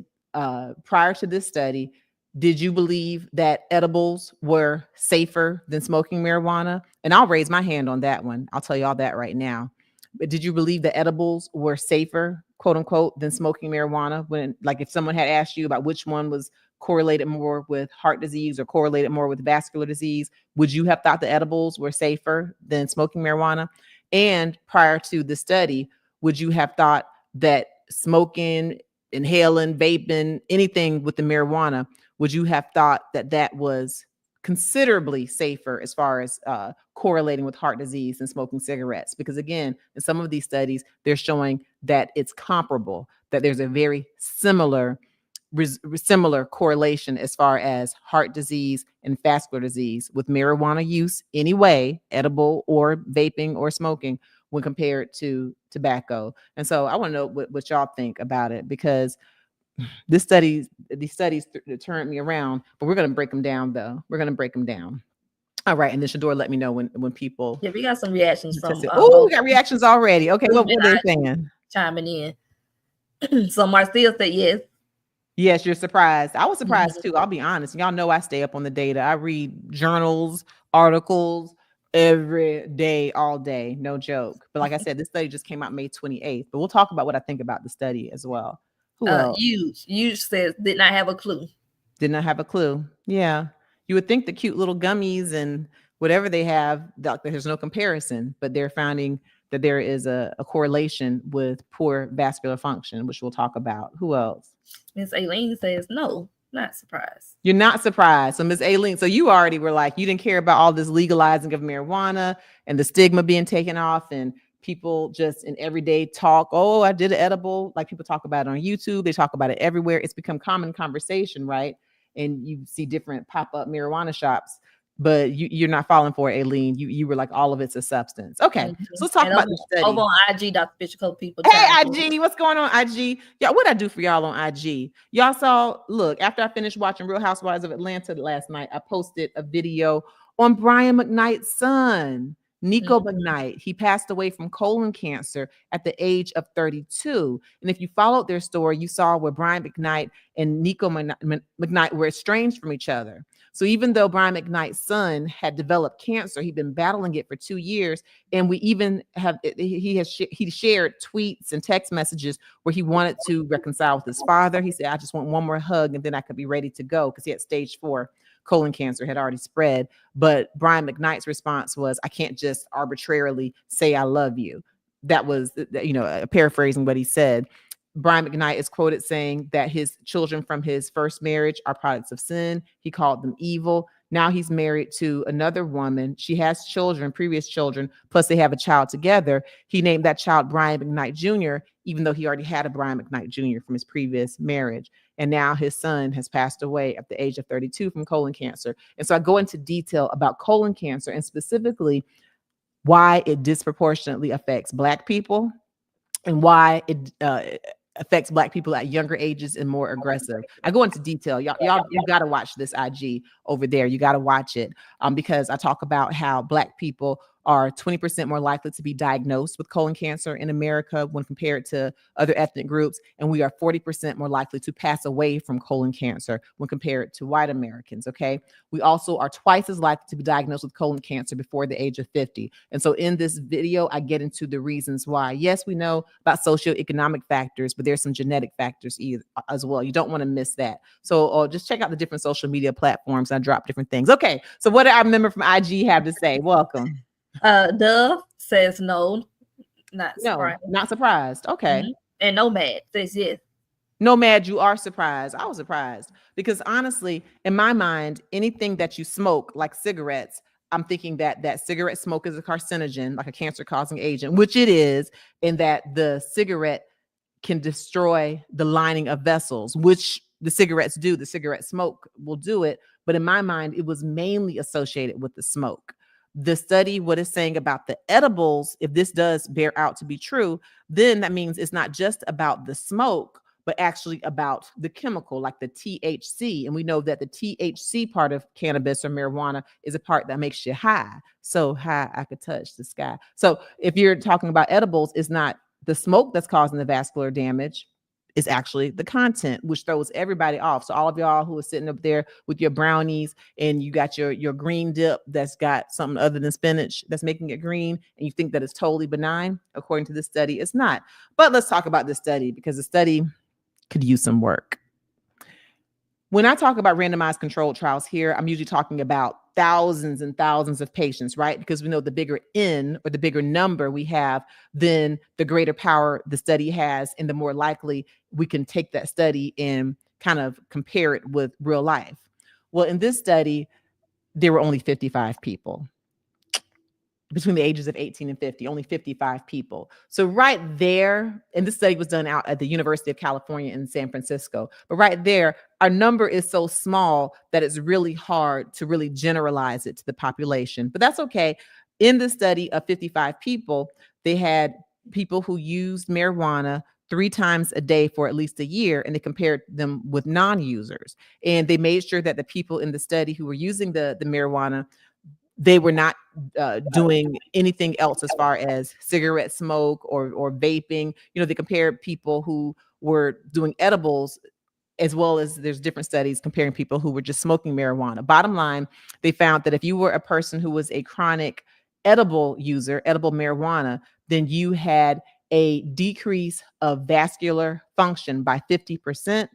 prior to this study, did you believe that edibles were safer than smoking marijuana? And I'll raise my hand on that one. I'll tell y'all that right now. But did you believe that edibles were safer, quote unquote, than smoking marijuana? When, like, if someone had asked you about which one was correlated more with heart disease or correlated more with vascular disease, would you have thought the edibles were safer than smoking marijuana? And prior to the study, would you have thought that smoking, inhaling, vaping, anything with the marijuana, would you have thought that that was considerably safer as far as correlating with heart disease than smoking cigarettes? Because again, in some of these studies, they're showing that it's comparable, that there's a very similar correlation as far as heart disease and vascular disease with marijuana use anyway, edible or vaping or smoking, when compared to tobacco. And so I want to know what y'all think about it, because these studies turned me around, but we're going to break them down though. We're going to break them down. All right. And then Shador, let me know when people. Yeah, we got some reactions from. Oh, we got reactions already. Okay. What were they saying? Chiming in. So Marcia said yes. Yes, you're surprised. I was surprised too. I'll be honest. Y'all know I stay up on the data. I read journals, articles every day, all day. No joke. But like I said, this study just came out May 28th. But we'll talk about what I think about the study as well. Who else? You says did not have a clue. Did not have a clue. Yeah. You would think the cute little gummies and whatever they have, there's no comparison, but they're finding that there is a correlation with poor vascular function, which we'll talk about. Who else? Miss Aileen says no, not surprised. You're not surprised. So Miss Aileen, so you already were like, you didn't care about all this legalizing of marijuana and the stigma being taken off and people just in everyday talk. Oh, I did an edible. Like people talk about it on YouTube. They talk about it everywhere. It's become common conversation, right? And you see different pop-up marijuana shops but you're not falling for it, Aileen. You were like, all of it's a substance. Okay, so let's talk And about the study. Over on IG, Dr. Fisher, couple people. Hey, IG, what's going on, IG? Y'all, what I do for y'all on IG? Y'all saw, look, after I finished watching Real Housewives of Atlanta last night, I posted a video on Brian McKnight's son, Nico McKnight. He passed away from colon cancer at the age of 32. And if you followed their story, you saw where Brian McKnight and Nico McKnight were estranged from each other. So even though Brian McKnight's son had developed cancer, he'd been battling it for 2 years. And we even have, he shared tweets and text messages where he wanted to reconcile with his father. He said, I just want one more hug and then I could be ready to go, because he had stage 4 colon cancer, had already spread. But Brian McKnight's response was, I can't just arbitrarily say I love you. That was, paraphrasing what he said. Brian McKnight is quoted saying that his children from his first marriage are products of sin. He called them evil. Now he's married to another woman. She has children, previous children, plus they have a child together. He named that child Brian McKnight Jr., even though he already had a Brian McKnight Jr. from his previous marriage. And now his son has passed away at the age of 32 from colon cancer. And so I go into detail about colon cancer and specifically why it disproportionately affects Black people and why it affects Black people at younger ages and more aggressive. I go into detail. Y'all, you got to watch this IG over there. You got to watch it because I talk about how Black people are 20% more likely to be diagnosed with colon cancer in America when compared to other ethnic groups. And we are 40% more likely to pass away from colon cancer when compared to white Americans, okay? We also are twice as likely to be diagnosed with colon cancer before the age of 50. And so in this video, I get into the reasons why. Yes, we know about socioeconomic factors, but there's some genetic factors as well. You don't want to miss that. So just check out the different social media platforms. I drop different things. Okay, so what did our member from IG have to say? Welcome. Dove says no, not surprised. Okay. And Nomad says yes. Nomad, you are surprised. I was surprised because honestly, in my mind, anything that you smoke, like cigarettes, I'm thinking that cigarette smoke is a carcinogen, like a cancer-causing agent, which it is, and that the cigarette can destroy the lining of vessels, which the cigarettes do. The cigarette smoke will do it. But in my mind, it was mainly associated with the smoke. The study, what it's saying about the edibles, if this does bear out to be true, then that means it's not just about the smoke, but actually about the chemical, like the THC. And we know that the THC part of cannabis or marijuana is a part that makes you high. So high, I could touch the sky. So if you're talking about edibles, it's not the smoke that's causing the vascular damage. Is actually the content, which throws everybody off. So all of y'all who are sitting up there with your brownies and you got your green dip that's got something other than spinach that's making it green, and you think that it's totally benign, according to this study, it's not. But let's talk about this study because the study could use some work. When I talk about randomized controlled trials here, I'm usually talking about thousands and thousands of patients, right? Because we know the bigger N or the bigger number we have, then the greater power the study has and the more likely we can take that study and kind of compare it with real life. Well, in this study, there were only 55 people. Between the ages of 18 and 50, only 55 people. So right there, and this study was done out at the University of California in San Francisco, but right there, our number is so small that it's really hard to really generalize it to the population, but that's okay. In the study of 55 people, they had people who used marijuana 3 times a day for at least a year, and they compared them with non-users. And they made sure that the people in the study who were using the marijuana, they were not doing anything else as far as cigarette smoke or vaping. You know, they compared people who were doing edibles, as well as there's different studies comparing people who were just smoking marijuana. Bottom line, they found that if you were a person who was a chronic edible user, edible marijuana, then you had a decrease of vascular function by 50%.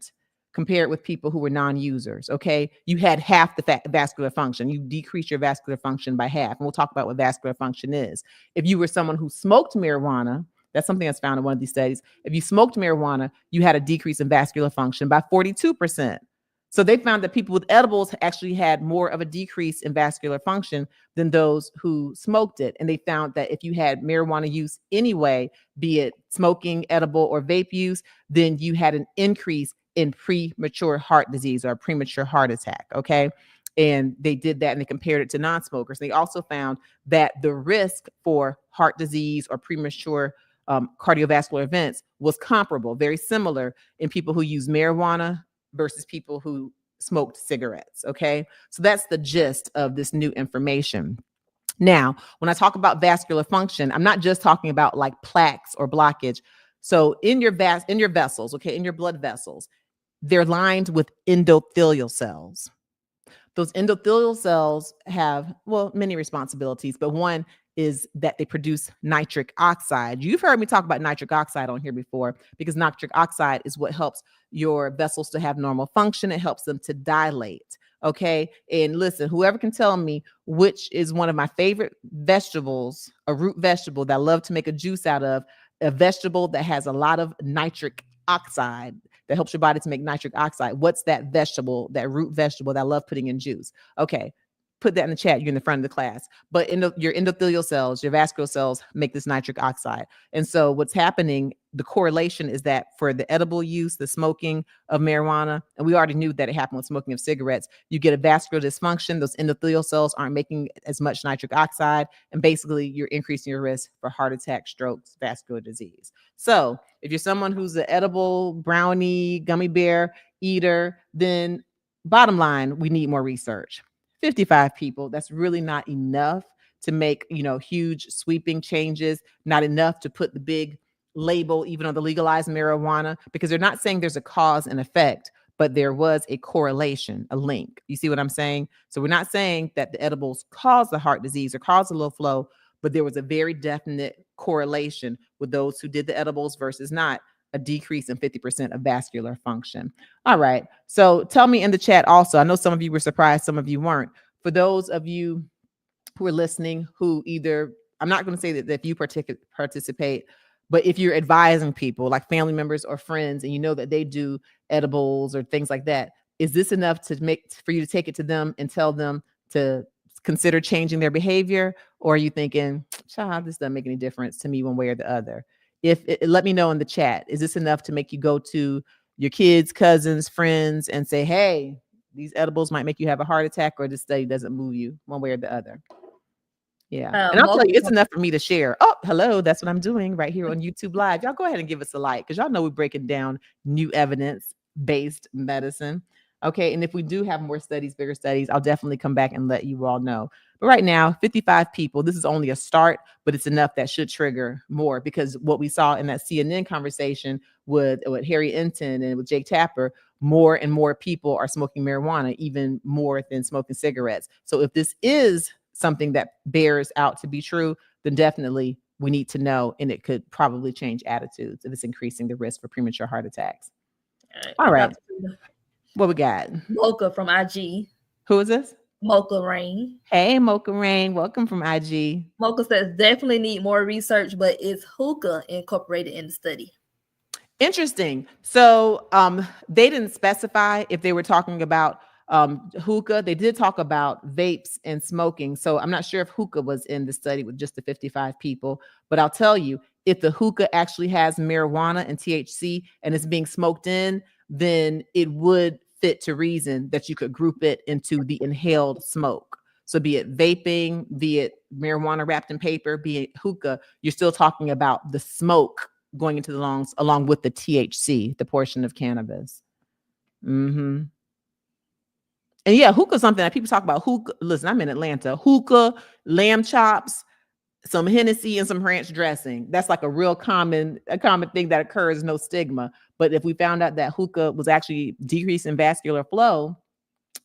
Compared with people who were non-users, okay? You had half the vascular function. You decrease your vascular function by half. And we'll talk about what vascular function is. If you were someone who smoked marijuana, that's something that's found in one of these studies. If you smoked marijuana, you had a decrease in vascular function by 42%. So they found that people with edibles actually had more of a decrease in vascular function than those who smoked it. And they found that if you had marijuana use anyway, be it smoking, edible, or vape use, then you had an increase in premature heart disease or premature heart attack, okay? And they did that and they compared it to non-smokers. They also found that the risk for heart disease or premature cardiovascular events was comparable, very similar in people who use marijuana versus people who smoked cigarettes. Okay. So that's the gist of this new information. Now, when I talk about vascular function, I'm not just talking about like plaques or blockage. So in your vessels, okay, in your blood vessels, they're lined with endothelial cells. Those endothelial cells have, well, many responsibilities, but one is that they produce nitric oxide. You've heard me talk about nitric oxide on here before, because nitric oxide is what helps your vessels to have normal function. It helps them to dilate. Okay. And listen, whoever can tell me which is one of my favorite vegetables, a root vegetable that I love to make a juice out of, a vegetable that has a lot of nitric oxide, that helps your body to make nitric oxide. What's that vegetable, that root vegetable that I love putting in juice? Okay. Put that in the chat. You're in the front of the class. But your endothelial cells, your vascular cells make this nitric oxide. And so what's happening, the correlation is that for the edible use, the smoking of marijuana, and we already knew that it happened with smoking of cigarettes, you get a vascular dysfunction. Those endothelial cells aren't making as much nitric oxide. And basically you're increasing your risk for heart attack, strokes, vascular disease. So if you're someone who's an edible brownie, gummy bear eater, then bottom line, we need more research. 55 people, that's really not enough to make, huge sweeping changes, not enough to put the big label even on the legalized marijuana, because they're not saying there's a cause and effect, but there was a correlation, a link. You see what I'm saying? So we're not saying that the edibles cause the heart disease or cause the low flow, but there was a very definite correlation with those who did the edibles versus not, a decrease in 50% of vascular function. All right. So tell me in the chat also, I know some of you were surprised, some of you weren't. For those of you who are listening, who either, I'm not going to say that if you participate, but if you're advising people like family members or friends, and you know that they do edibles or things like that, is this enough for you to take it to them and tell them to consider changing their behavior? Or are you thinking, child, this doesn't make any difference to me one way or the other? Let me know in the chat. Is this enough to make you go to your kids, cousins, friends, and say, hey, these edibles might make you have a heart attack, or this study doesn't move you one way or the other? Yeah. And I'll tell you, it's enough for me to share. Oh, hello. That's what I'm doing right here on YouTube Live. Y'all go ahead and give us a like, because y'all know we're breaking down new evidence-based medicine. Okay. And if we do have more studies, bigger studies, I'll definitely come back and let you all know. But right now, 55 people, this is only a start, but it's enough that should trigger more, because what we saw in that CNN conversation with Harry Enton and with Jake Tapper, more and more people are smoking marijuana, even more than smoking cigarettes. So if this is something that bears out to be true, then definitely we need to know, and it could probably change attitudes if it's increasing the risk for premature heart attacks. All right. What we got? Mocha from IG. Who is this? Mocha Rain. Hey, Mocha Rain. Welcome from IG. Mocha says definitely need more research, but is hookah incorporated in the study? Interesting. So they didn't specify if they were talking about hookah. They did talk about vapes and smoking. So I'm not sure if hookah was in the study with just the 55 people, but I'll tell you, if the hookah actually has marijuana and THC and it's being smoked in, then it would fit to reason that you could group it into the inhaled smoke. So be it vaping, be it marijuana wrapped in paper, be it hookah, you're still talking about the smoke going into the lungs along with the THC, the portion of cannabis. Mm-hmm. And yeah, hookah is something that people talk about. Hookah, listen, I'm in Atlanta. Hookah, lamb chops, some Hennessy, and some ranch dressing. That's like a real common thing that occurs, no stigma. But if we found out that hookah was actually decreasing vascular flow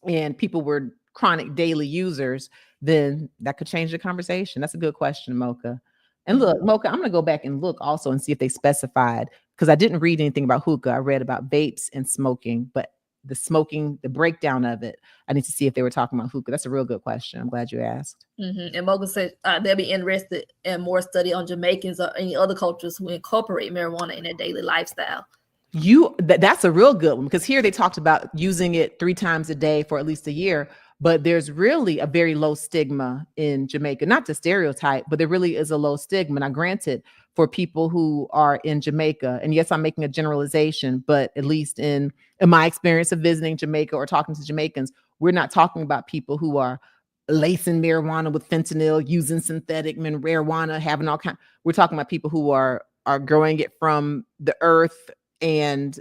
and people were chronic daily users, then that could change the conversation. That's a good question, Mocha. And look, Mocha, I'm going to go back and look also and see if they specified, because I didn't read anything about hookah. I read about vapes and smoking, but the smoking, the breakdown of it, I need to see if they were talking about hookah. That's a real good question. I'm glad you asked. Mm-hmm. And Mocha said they'll be interested in more study on Jamaicans or any other cultures who incorporate marijuana in their daily lifestyle. That's a real good one, because here they talked about using it 3 times a day for at least a year, but there's really a very low stigma in Jamaica. Not to stereotype, but there really is a low stigma. Now, granted, for people who are in Jamaica, and yes, I'm making a generalization, but at least in my experience of visiting Jamaica or talking to Jamaicans, We're not talking about people who are lacing marijuana with fentanyl, using synthetic marijuana, having all kinds. We're talking about people who are growing it from the earth and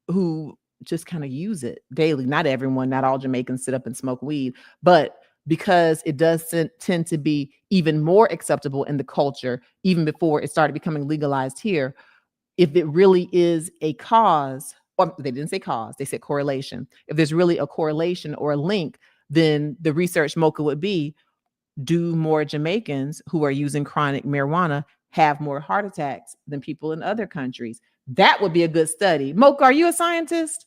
who just kind of use it daily. Not everyone, not all Jamaicans sit up and smoke weed, but because it does tend to be even more acceptable in the culture, even before it started becoming legalized here, if it really is a cause, or they didn't say cause, they said correlation. If there's really a correlation or a link, then the research, Mocha, would be, do more Jamaicans who are using chronic marijuana have more heart attacks than people in other countries? That would be a good study. Mocha, are you a scientist?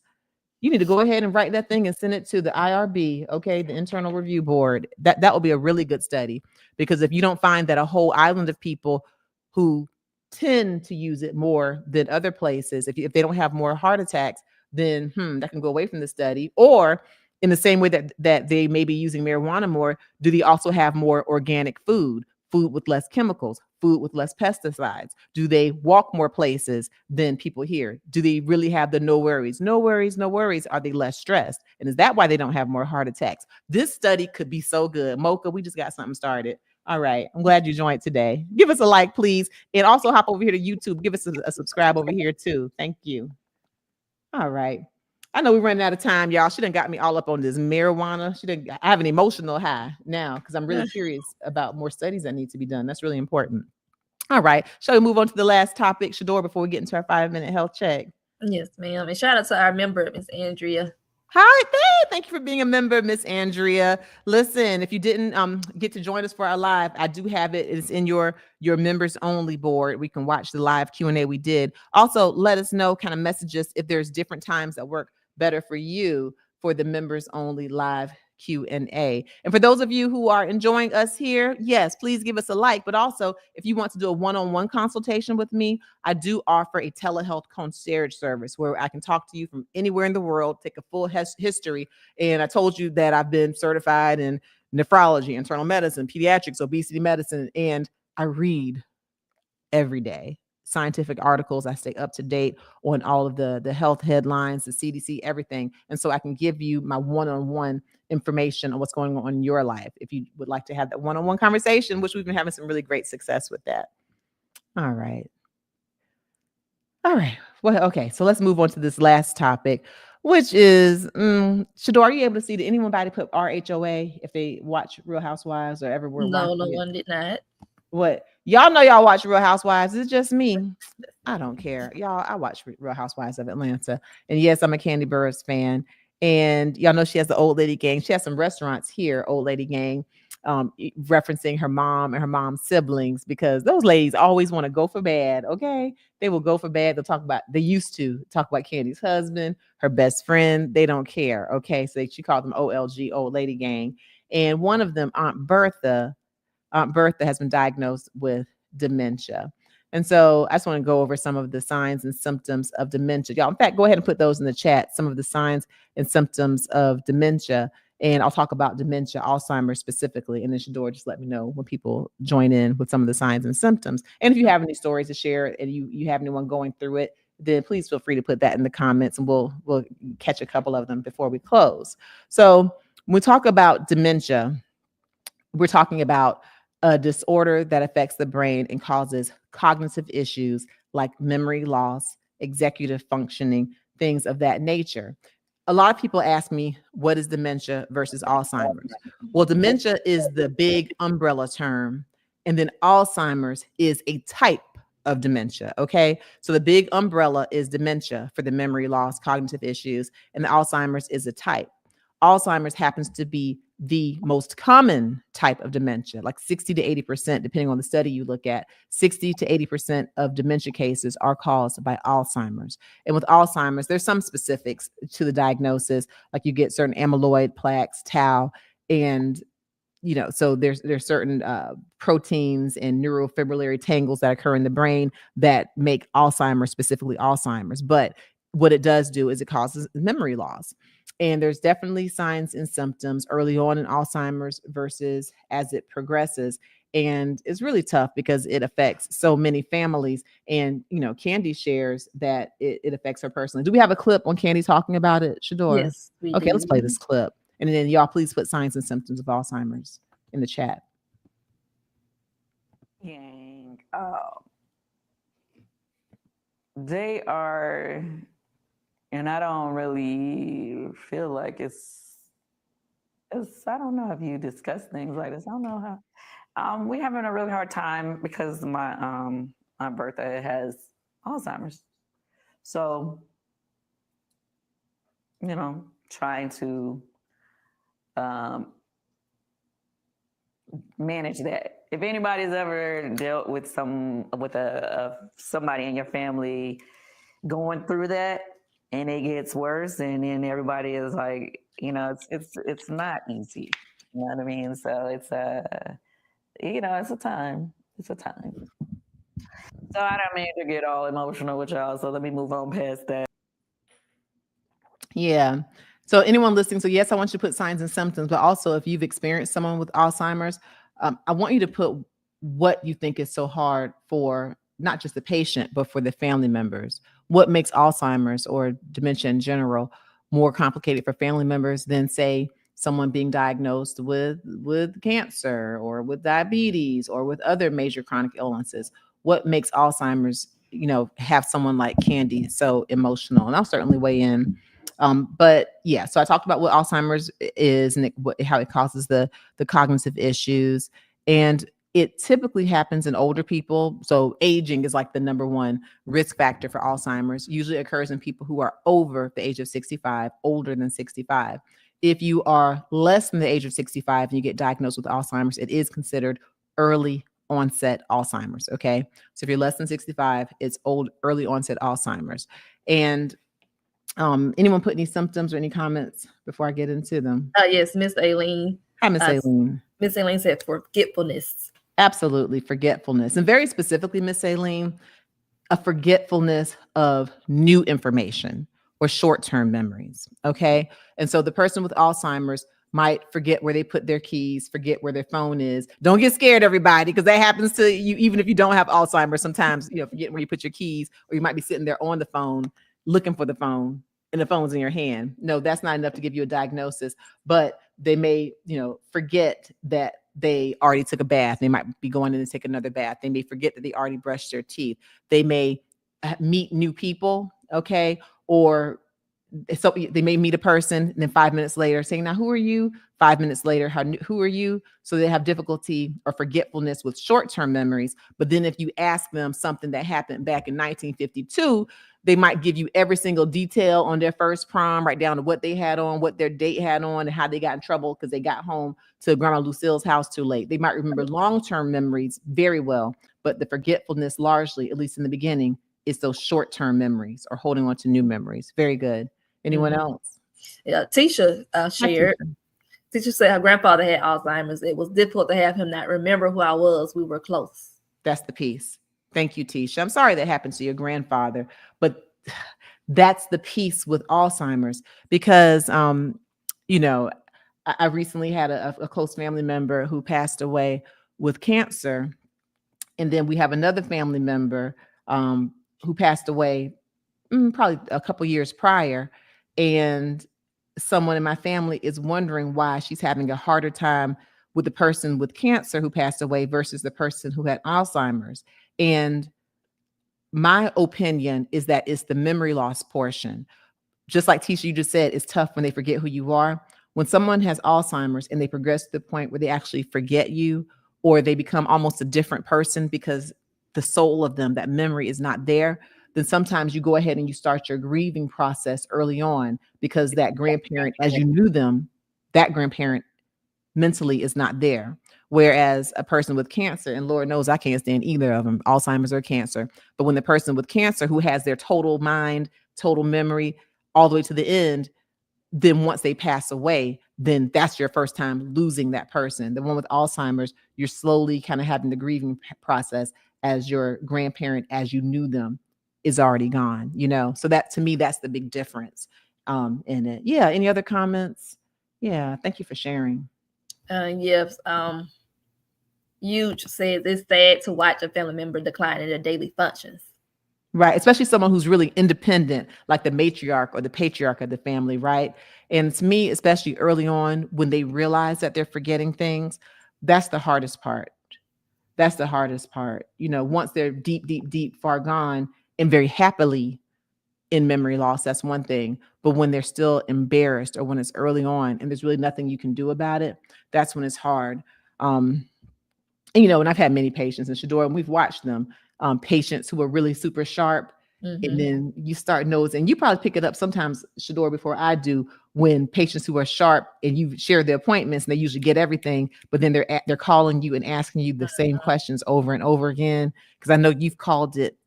You need to go ahead and write that thing and send it to the IRB, okay, the Internal Review Board. That will be a really good study, because if you don't find that a whole island of people who tend to use it more than other places, if they don't have more heart attacks, then that can go away from the study. Or in the same way that they may be using marijuana more, do they also have more organic food with less chemicals, food with less pesticides? Do they walk more places than people here? Do they really have the no worries? No worries, no worries. Are they less stressed? And is that why they don't have more heart attacks? This study could be so good. Mocha, we just got something started. All right. I'm glad you joined today. Give us a like, please. And also hop over here to YouTube. Give us a subscribe over here too. Thank you. All right. I know we're running out of time, y'all. She done got me all up on this marijuana. I have an emotional high now because I'm really curious about more studies that need to be done. That's really important. All right. Shall we move on to the last topic, Shador, before we get into our 5-minute health check? Yes, ma'am. And shout out to our member, Miss Andrea. Hi, thank you for being a member, Miss Andrea. Listen, if you didn't get to join us for our live, I do have it. It's in your members only board. We can watch the live Q&A we did. Also, let us know, kind of message us if there's different times that work better for you for the members only live Q&A. And for those of you who are enjoying us here, yes, please give us a like. But also, if you want to do a one-on-one consultation with me, I do offer a telehealth concierge service where I can talk to you from anywhere in the world, take a full history. And I told you that I've been certified in nephrology, internal medicine, pediatrics, obesity medicine, and I read every day scientific articles. I stay up to date on all of the health headlines, the CDC, everything. And so I can give you my one-on-one information on what's going on in your life if you would like to have that one-on-one conversation, which we've been having some really great success with that. All right. Well, okay. So let's move on to this last topic, which is, Shador, are you able to see, did anybody put RHOA if they watch Real Housewives or ever were No, watching no it? one did not. What? Y'all know y'all watch Real Housewives. It's just me. I don't care. Y'all, I watch Real Housewives of Atlanta. And yes, I'm a Kandi Burruss fan. And y'all know she has the old lady gang. She has some restaurants here, old lady gang, referencing her mom and her mom's siblings, because those ladies always want to go for bad. Okay. They will go for bad. They used to talk about Kandi's husband, her best friend. They don't care. Okay. So she called them OLG, old lady gang. And one of them, Aunt Bertha has been diagnosed with dementia. And so I just want to go over some of the signs and symptoms of dementia. Y'all, in fact, go ahead and put those in the chat, some of the signs and symptoms of dementia. And I'll talk about dementia, Alzheimer's specifically. And then Shador, just let me know when people join in with some of the signs and symptoms. And if you have any stories to share and you have anyone going through it, then please feel free to put that in the comments and we'll catch a couple of them before we close. So when we talk about dementia, we're talking about a disorder that affects the brain and causes cognitive issues like memory loss, executive functioning, things of that nature. A lot of people ask me, what is dementia versus Alzheimer's? Well, dementia is the big umbrella term, and then Alzheimer's is a type of dementia, okay? So the big umbrella is dementia for the memory loss, cognitive issues, and the Alzheimer's is a type. Alzheimer's happens to be the most common type of dementia, like 60 to 80%, depending on the study you look at. 60 to 80% of dementia cases are caused by Alzheimer's. And with Alzheimer's, there's some specifics to the diagnosis, like you get certain amyloid plaques, tau, and so there's certain proteins and neurofibrillary tangles that occur in the brain that make Alzheimer's, specifically Alzheimer's. But what it does do is it causes memory loss. And there's definitely signs and symptoms early on in Alzheimer's versus as it progresses. And it's really tough because it affects so many families. And, Kandi shares that it affects her personally. Do we have a clip on Kandi talking about it, Shador? Yes, we Okay, do. let's play this clip. And then y'all please put signs and symptoms of Alzheimer's in the chat. Yang. They are, and I don't really feel like it's I don't know if you discuss things like this. I don't know how. We're having a really hard time because my Bertha has Alzheimer's. So, trying to manage that. If anybody's ever dealt with somebody in your family going through that and it gets worse, and then everybody is like, it's not easy. You know what I mean? So it's it's a time. It's a time. So I don't mean to get all emotional with y'all. So let me move on past that. Yeah. So anyone listening, so yes, I want you to put signs and symptoms, but also if you've experienced someone with Alzheimer's, I want you to put what you think is so hard for not just the patient, but for the family members. What makes Alzheimer's or dementia in general more complicated for family members than, say, someone being diagnosed with cancer or with diabetes or with other major chronic illnesses? What makes Alzheimer's, have someone like Kandi so emotional? And I'll certainly weigh in. But yeah, so I talked about what Alzheimer's is and how it causes the cognitive issues. And it typically happens in older people. So aging is like the number one risk factor for Alzheimer's. Usually occurs in people who are over the age of 65, older than 65. If you are less than the age of 65 and you get diagnosed with Alzheimer's, it is considered early onset Alzheimer's. Okay. So if you're less than 65, it's early onset Alzheimer's. And anyone put any symptoms or any comments before I get into them? Yes, Miss Aileen. Hi, Miss Aileen. Miss Aileen said forgetfulness. Absolutely, forgetfulness. And very specifically, Miss Aileen, a forgetfulness of new information or short-term memories, okay? And so the person with Alzheimer's might forget where they put their keys, forget where their phone is. Don't get scared, everybody, because that happens to you even if you don't have Alzheimer's. Sometimes, forgetting where you put your keys, or you might be sitting there on the phone looking for the phone and the phone's in your hand. No, that's not enough to give you a diagnosis, but they may, forget that they already took a bath. They might be going in to take another bath. They may forget that they already brushed their teeth. They may meet new people, okay? Or so they may meet a person and then 5 minutes later saying, now, who are you? 5 minutes later, who are you? So they have difficulty or forgetfulness with short-term memories. But then if you ask them something that happened back in 1952, they might give you every single detail on their first prom, right down to what they had on, what their date had on, and how they got in trouble because they got home to Grandma Lucille's house too late. They might remember long-term memories very well, but the forgetfulness largely, at least in the beginning, is those short-term memories or holding on to new memories. Very good. Anyone else? Yeah, Tisha shared. Tisha said her grandfather had Alzheimer's. It was difficult to have him not remember who I was. We were close. That's the piece. Thank you, Tisha. I'm sorry that happened to your grandfather, but that's the piece with Alzheimer's because, I recently had a close family member who passed away with cancer. And then we have another family member who passed away probably a couple years prior. And someone in my family is wondering why she's having a harder time with the person with cancer who passed away versus the person who had Alzheimer's. And my opinion is that it's the memory loss portion. Just like Tisha, you just said, it's tough when they forget who you are. When someone has Alzheimer's and they progress to the point where they actually forget you, or they become almost a different person because the soul of them, that memory is not there, then sometimes you go ahead and you start your grieving process early on because that grandparent, as you knew them, that grandparent mentally is not there. Whereas a person with cancer, and Lord knows I can't stand either of them, Alzheimer's or cancer, but when the person with cancer who has their total mind, total memory, all the way to the end, then once they pass away, then that's your first time losing that person. The one with Alzheimer's, you're slowly kind of having the grieving process as your grandparent, as you knew them, is already gone, So that, to me, that's the big difference in it. Yeah. Any other comments? Yeah. Thank you for sharing. Yes. You said it's sad to watch a family member decline in their daily functions. Right. Especially someone who's really independent, like the matriarch or the patriarch of the family. Right. And to me, especially early on, when they realize that they're forgetting things, that's the hardest part. That's the hardest part. Once they're deep, deep, deep, far gone and very happily in memory loss, that's one thing. But when they're still embarrassed or when it's early on and there's really nothing you can do about it, that's when it's hard. And I've had many patients in Shador, and we've watched them, patients who are really super sharp. And then you start noticing, and you probably pick it up sometimes, Shador, before I do, when patients who are sharp and you share their appointments and they usually get everything, but then they're calling you and asking you the same questions over and over again. Because I know you've called it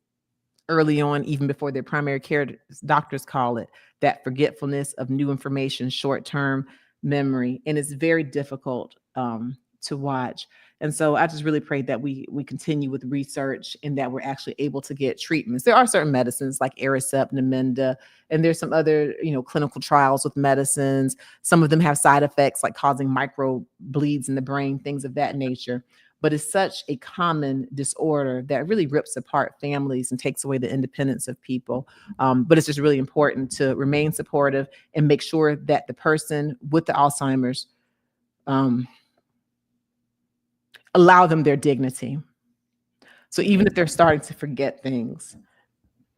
early on, even before their primary care doctors call it, that forgetfulness of new information, short-term memory. And it's very difficult to watch. And so I just really pray that we continue with research and that we're actually able to get treatments. There are certain medicines like Aricept, Namenda, and there's some other, clinical trials with medicines. Some of them have side effects like causing micro bleeds in the brain, things of that nature. But it's such a common disorder that really rips apart families and takes away the independence of people. But it's just really important to remain supportive and make sure that the person with the Alzheimer's, allow them their dignity. So even if they're starting to forget things,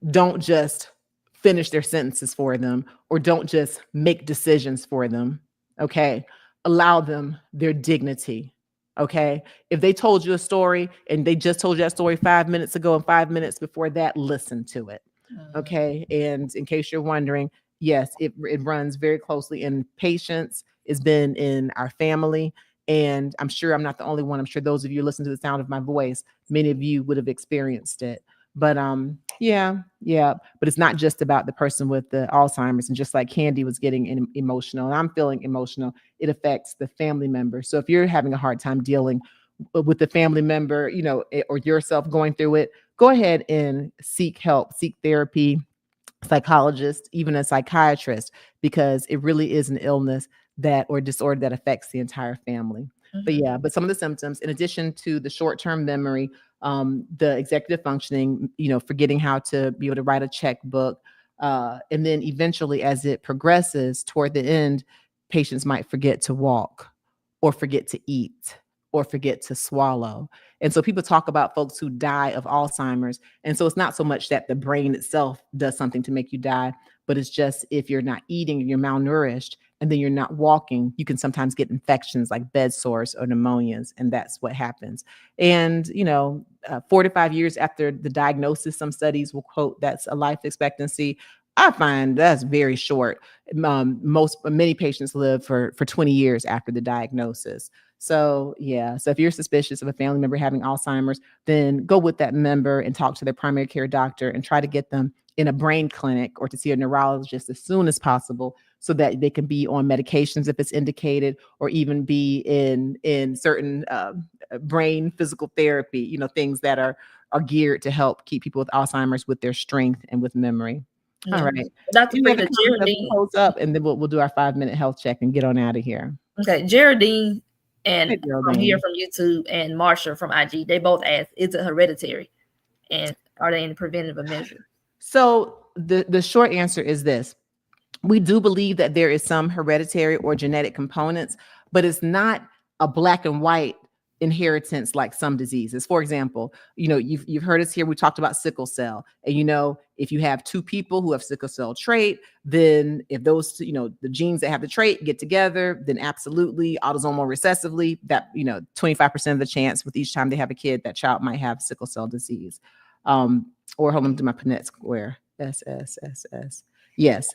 don't just finish their sentences for them or don't just make decisions for them. Okay. Allow them their dignity. Okay. If they told you a story and they just told you that story 5 minutes ago and 5 minutes before that, listen to it. Okay. And in case you're wondering, yes, it runs very closely in patients. It's been in our family. And I'm sure I'm not the only one. I'm sure those of you listening to the sound of my voice, many of you would have experienced it. But yeah. But it's not just about the person with the Alzheimer's. And just like Kandi was getting emotional and I'm feeling emotional, it affects the family member. So if you're having a hard time dealing with the family member, or yourself going through it, go ahead and seek help, seek therapy, psychologist, even a psychiatrist, because it really is an illness or disorder that affects the entire family. But some of the symptoms, in addition to the short-term memory, the executive functioning, forgetting how to be able to write a checkbook, and then eventually as it progresses toward the end, patients might forget to walk or forget to eat or forget to swallow. And so people talk about folks who die of Alzheimer's. And so it's not so much that the brain itself does something to make you die, but it's just if you're not eating and you're malnourished and then you're not walking, you can sometimes get infections like bed sores or pneumonias. And that's what happens. And, 4 to 5 years after the diagnosis, some studies will quote that's a life expectancy. I find that's very short. Many patients live for 20 years after the diagnosis. So if you're suspicious of a family member having Alzheimer's, then go with that member and talk to their primary care doctor and try to get them in a brain clinic or to see a neurologist as soon as possible so that they can be on medications if it's indicated, or even be in certain brain physical therapy, things that are geared to help keep people with Alzheimer's with their strength and with memory. Yeah. All right. Dr. Frita, Geraldine. Close up and then we'll do our 5-minute health check and get on out of here. Okay. Geraldine and Hey, from here from YouTube and Marsha from IG, they both asked, is it hereditary? And are they in preventative measure? So the short answer is this. We do believe that there is some hereditary or genetic components, but it's not a black and white inheritance like some diseases. For example, you've heard us here, we talked about sickle cell, and if you have two people who have sickle cell trait, then if those the genes that have the trait get together, then absolutely autosomal recessively, that 25% of the chance with each time they have a kid, that child might have sickle cell disease. Or hold on to my Punnett square. SSSS. Yes.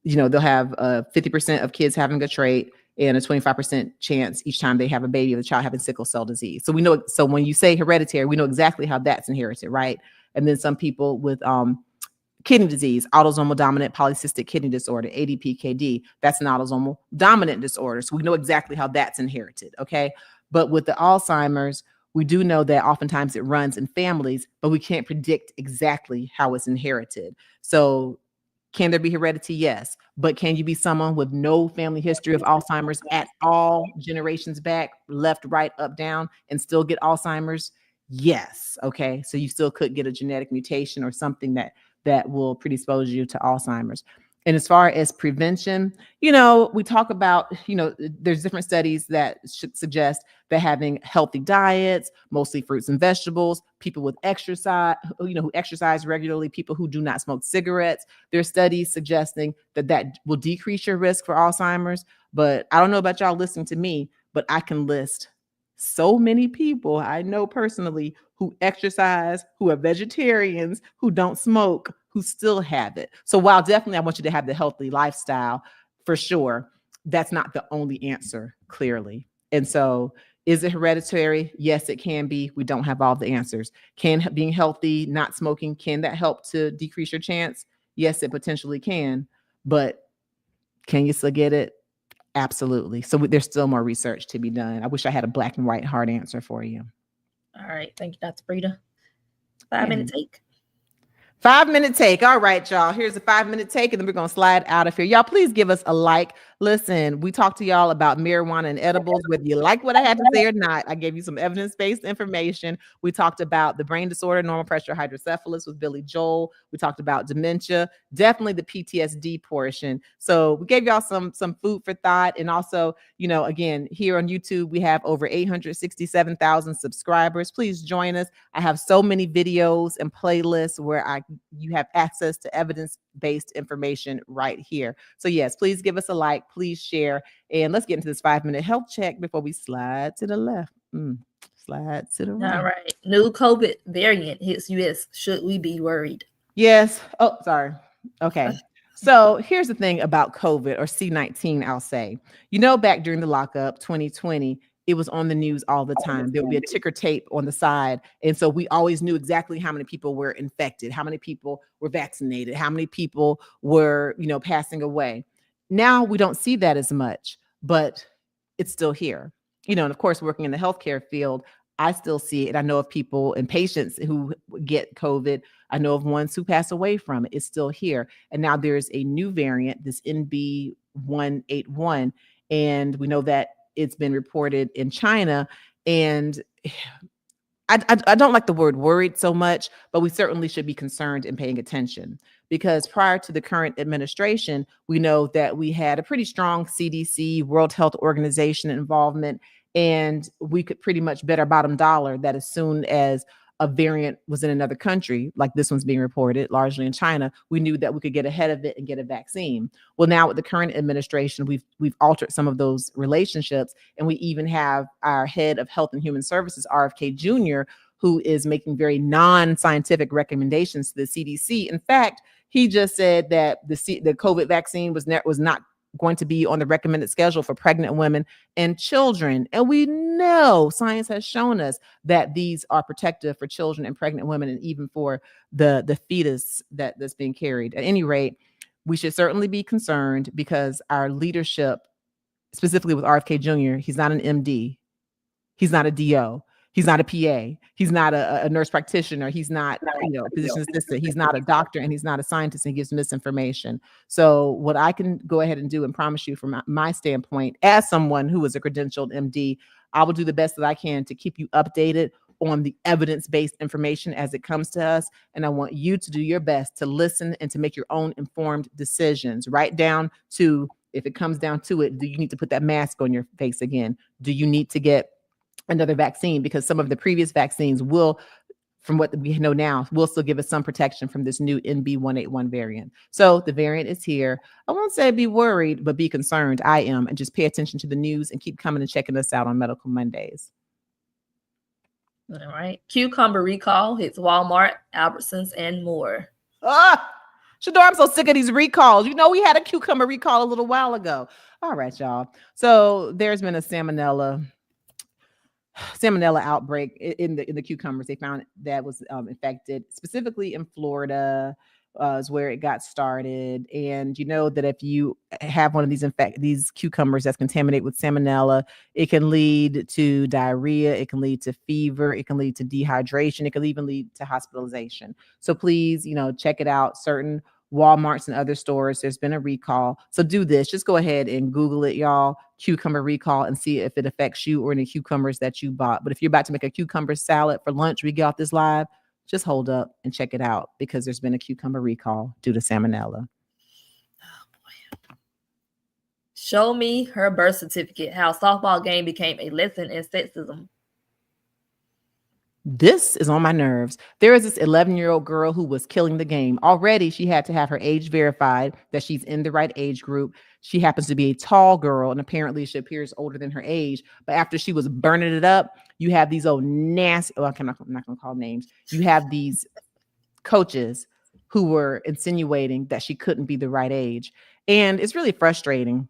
They'll have 50% of kids having a trait and a 25% chance each time they have a baby of the child having sickle cell disease. So we know, so when you say hereditary, we know exactly how that's inherited, right? And then some people with kidney disease, autosomal dominant polycystic kidney disorder, ADPKD, that's an autosomal dominant disorder. So we know exactly how that's inherited, okay? But with the Alzheimer's, we do know that oftentimes it runs in families, but we can't predict exactly how it's inherited. So can there be heredity? Yes. But can you be someone with no family history of Alzheimer's at all generations back, left, right, up, down, and still get Alzheimer's? Yes. Okay. So you still could get a genetic mutation or something that that will predispose you to Alzheimer's. And as far as prevention, you know, we talk about, you know, there's different studies that should suggest that having healthy diets, mostly fruits and vegetables, people with exercise, you know, who exercise regularly, people who do not smoke cigarettes, there's studies suggesting that that will decrease your risk for Alzheimer's. But I don't know about y'all listening to me, but I can list so many people I know personally who exercise, who are vegetarians, who don't smoke, who still have it. So while definitely I want you to have the healthy lifestyle for sure, that's not the only answer, clearly. And so is it hereditary? Yes, it can be. We don't have all the answers. Can being healthy, not smoking, can that help to decrease your chance? Yes, it potentially can. But can you still get it? Absolutely. So there's still more research to be done. I wish I had a black and white hard answer for you. All right. Thank you, Dr. Frita. 5-minute take. 5-minute take. All right, y'all. Here's a 5-minute take, and then we're going to slide out of here. Y'all, please give us a like. Listen, we talked to y'all about marijuana and edibles, whether you like what I had to say or not. I gave you some evidence-based information. We talked about the brain disorder, normal pressure hydrocephalus with Billy Joel. We talked about dementia, definitely the PTSD portion. So we gave y'all some food for thought. And also, you know, again, here on YouTube, we have over 867,000 subscribers. Please join us. I have so many videos and playlists where you have access to evidence-based information right here. So yes, please give us a like, please share, and let's get into this 5-minute health check before we slide to the left. Slide to the right. All right. New COVID variant hits US. Should we be worried? Yes. Oh, sorry. Okay. So here's the thing about COVID or C-19, I'll say. You know, back during the lockup, 2020, it was on the news all the time. There would be a ticker tape on the side. And so we always knew exactly how many people were infected, how many people were vaccinated, how many people were, you know, passing away. Now we don't see that as much, but it's still here. You know, and of course, working in the healthcare field, I still see it. I know of people and patients who get COVID. I know of ones who pass away from it. It's still here. And now there's a new variant, this NB181. And we know that it's been reported in China. And I don't like the word worried so much, but we certainly should be concerned and paying attention, because prior to the current administration, we know that we had a pretty strong CDC, World Health Organization involvement, and we could pretty much bet our bottom dollar that as soon as a variant was in another country, like this one's being reported largely in China, we knew that we could get ahead of it and get a vaccine. Well, now with the current administration, we've altered some of those relationships, and we even have our head of Health and Human Services, RFK Jr., who is making very non-scientific recommendations to the CDC. In fact, he just said that the COVID vaccine was not going to be on the recommended schedule for pregnant women and children. And we know science has shown us that these are protective for children and pregnant women, and even for the fetus that's being carried. At any rate, we should certainly be concerned, because our leadership, specifically with RFK Jr., he's not an MD. He's not a DO. He's not a PA. He's not a nurse practitioner. He's not, you know, a physician assistant. He's not a doctor, and he's not a scientist, and he gives misinformation. So what I can go ahead and do and promise you from my standpoint, as someone who is a credentialed MD, I will do the best that I can to keep you updated on the evidence-based information as it comes to us. And I want you to do your best to listen and to make your own informed decisions, right down to, if it comes down to it, do you need to put that mask on your face again? Do you need to get another vaccine? Because some of the previous vaccines will, from what we know now, will still give us some protection from this new NB181 variant. So the variant is here. I won't say be worried, but be concerned. I am. And just pay attention to the news and keep coming and checking us out on Medical Mondays. All right. Cucumber recall hits Walmart, Albertsons, and more. Shador, I'm so sick of these recalls. You know, we had a cucumber recall a little while ago. All right, y'all. So there's been a salmonella outbreak in the cucumbers. They found that was infected, specifically in Florida, is where it got started. And you know that if you have one of these cucumbers that's contaminated with salmonella, it can lead to diarrhea, it can lead to fever, it can lead to dehydration, it can even lead to hospitalization. So please, you know, check it out. Certain Walmarts and other stores, there's been a recall. So do this. Just go ahead and Google it, y'all. Cucumber recall, and see if it affects you or any cucumbers that you bought. But if you're about to make a cucumber salad for lunch, we get off this live, just hold up and check it out because there's been a cucumber recall due to salmonella. Show me her birth certificate, how softball game became a lesson in sexism. This is on my nerves. There is this 11-year-old girl who was killing the game. Already, she had to have her age verified, that she's in the right age group. She happens to be a tall girl, and apparently she appears older than her age. But after she was burning it up, you have these old nasty, I'm not going to call names. You have these coaches who were insinuating that she couldn't be the right age. And it's really frustrating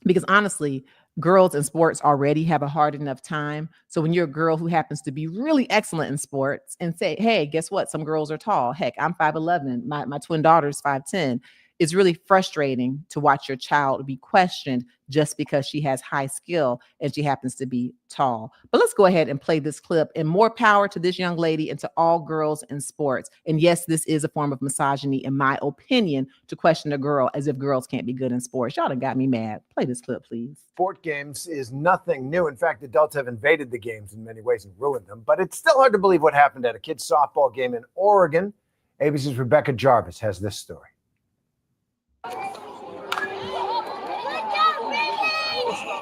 because honestly, girls in sports already have a hard enough time. So when you're a girl who happens to be really excellent in sports and say, hey, guess what? Some girls are tall. Heck, I'm 5'11". My twin daughter's 5'10". It's really frustrating to watch your child be questioned just because she has high skill and she happens to be tall. But let's go ahead and play this clip, and more power to this young lady and to all girls in sports. And yes, this is a form of misogyny, in my opinion, to question a girl as if girls can't be good in sports. Y'all done got me mad. Play this clip, please. Sport games is nothing new. In fact, adults have invaded the games in many ways and ruined them. But it's still hard to believe what happened at a kids' softball game in Oregon. ABC's Rebecca Jarvis has this story.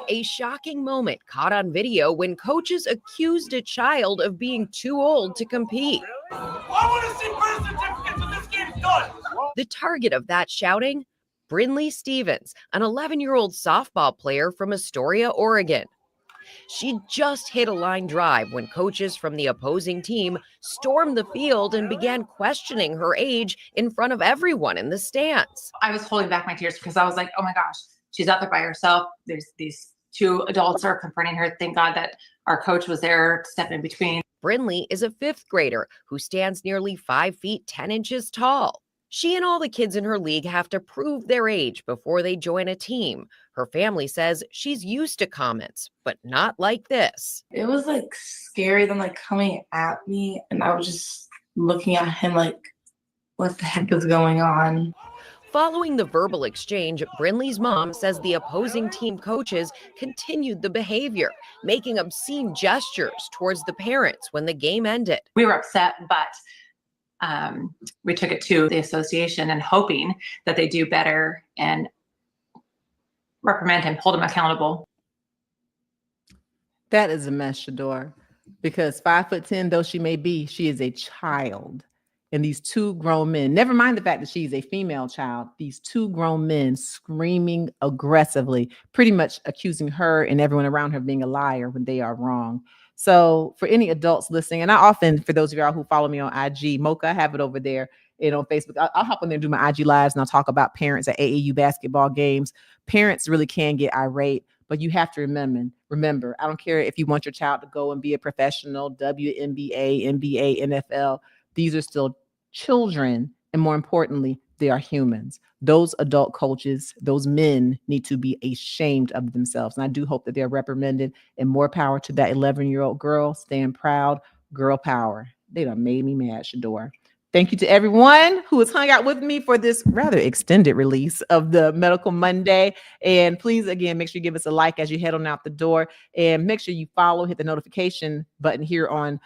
A shocking moment caught on video when coaches accused a child of being too old to compete. I want to see birth certificates when this game's done. The target of that shouting? Brinley Stevens, an 11-year-old softball player from Astoria, Oregon. She just hit a line drive when coaches from the opposing team stormed the field and began questioning her age in front of everyone in the stands. I was holding back my tears because I was like, oh my gosh, she's out there by herself. There's these two adults are confronting her. Thank God that our coach was there to step in between. Brinley is a 5th grader who stands nearly 5 feet 10 inches tall. She and all the kids in her league have to prove their age before they join a team. Her family says she's used to comments, but not like this. It was like scary, them like coming at me, and I was just looking at him like, what the heck is going on? Following the verbal exchange, Brinley's mom says the opposing team coaches continued the behavior, making obscene gestures towards the parents when the game ended. We were upset, but we took it to the association and hoping that they do better and reprimand him, hold him accountable. That is a mess, Shador, because 5'10", though she may be, she is a child. And these two grown men, never mind the fact that she's a female child, these two grown men screaming aggressively, pretty much accusing her and everyone around her of being a liar when they are wrong. So for any adults listening, and I often, for those of y'all who follow me on IG, Mocha, I have it over there and on Facebook. I'll hop on there and do my IG lives and I'll talk about parents at AAU basketball games. Parents really can get irate, but you have to remember, I don't care if you want your child to go and be a professional, WNBA, NBA, NFL, these are still children. And more importantly, they are humans. Those adult coaches, those men need to be ashamed of themselves. And I do hope that they're reprimanded, and more power to that 11-year-old girl. Stand proud, girl power. They done made me mad, Shador. Thank you to everyone who has hung out with me for this rather extended release of the Medical Monday. And please, again, make sure you give us a like as you head on out the door, and make sure you follow, hit the notification button here on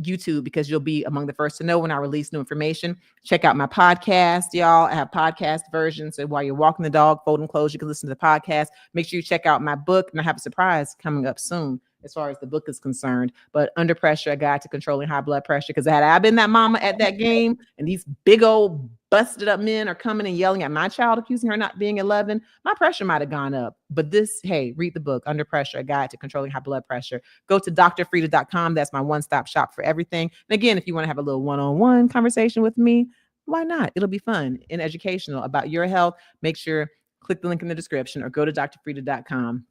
YouTube, because you'll be among the first to know when I release new information. Check out my podcast, y'all. I have podcast versions, so while you're walking the dog, folding clothes, you can listen to the podcast. Make sure you check out my book, and I have a surprise coming up soon as far as the book is concerned. But Under Pressure, a guide to controlling high blood pressure, because had I been that mama at that game and these big old busted up men are coming and yelling at my child, accusing her not being 11, my pressure might have gone up. But this, hey, read the book, Under Pressure, a guide to controlling high blood pressure. Go to drfrita.com. That's my one-stop shop for everything. And again, if you want to have a little one-on-one conversation with me, why not? It'll be fun and educational about your health. Make sure, click the link in the description or go to drfrita.com.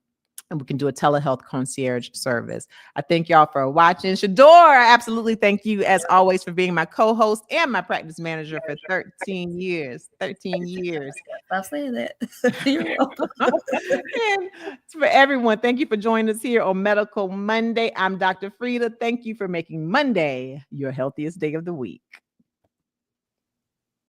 and we can do a telehealth concierge service. I thank y'all for watching. Shador, I absolutely thank you, as always, for being my co-host and my practice manager for 13 years. 13 years. Stop saying that. You're welcome. And for everyone, thank you for joining us here on Medical Monday. I'm Dr. Frita. Thank you for making Monday your healthiest day of the week.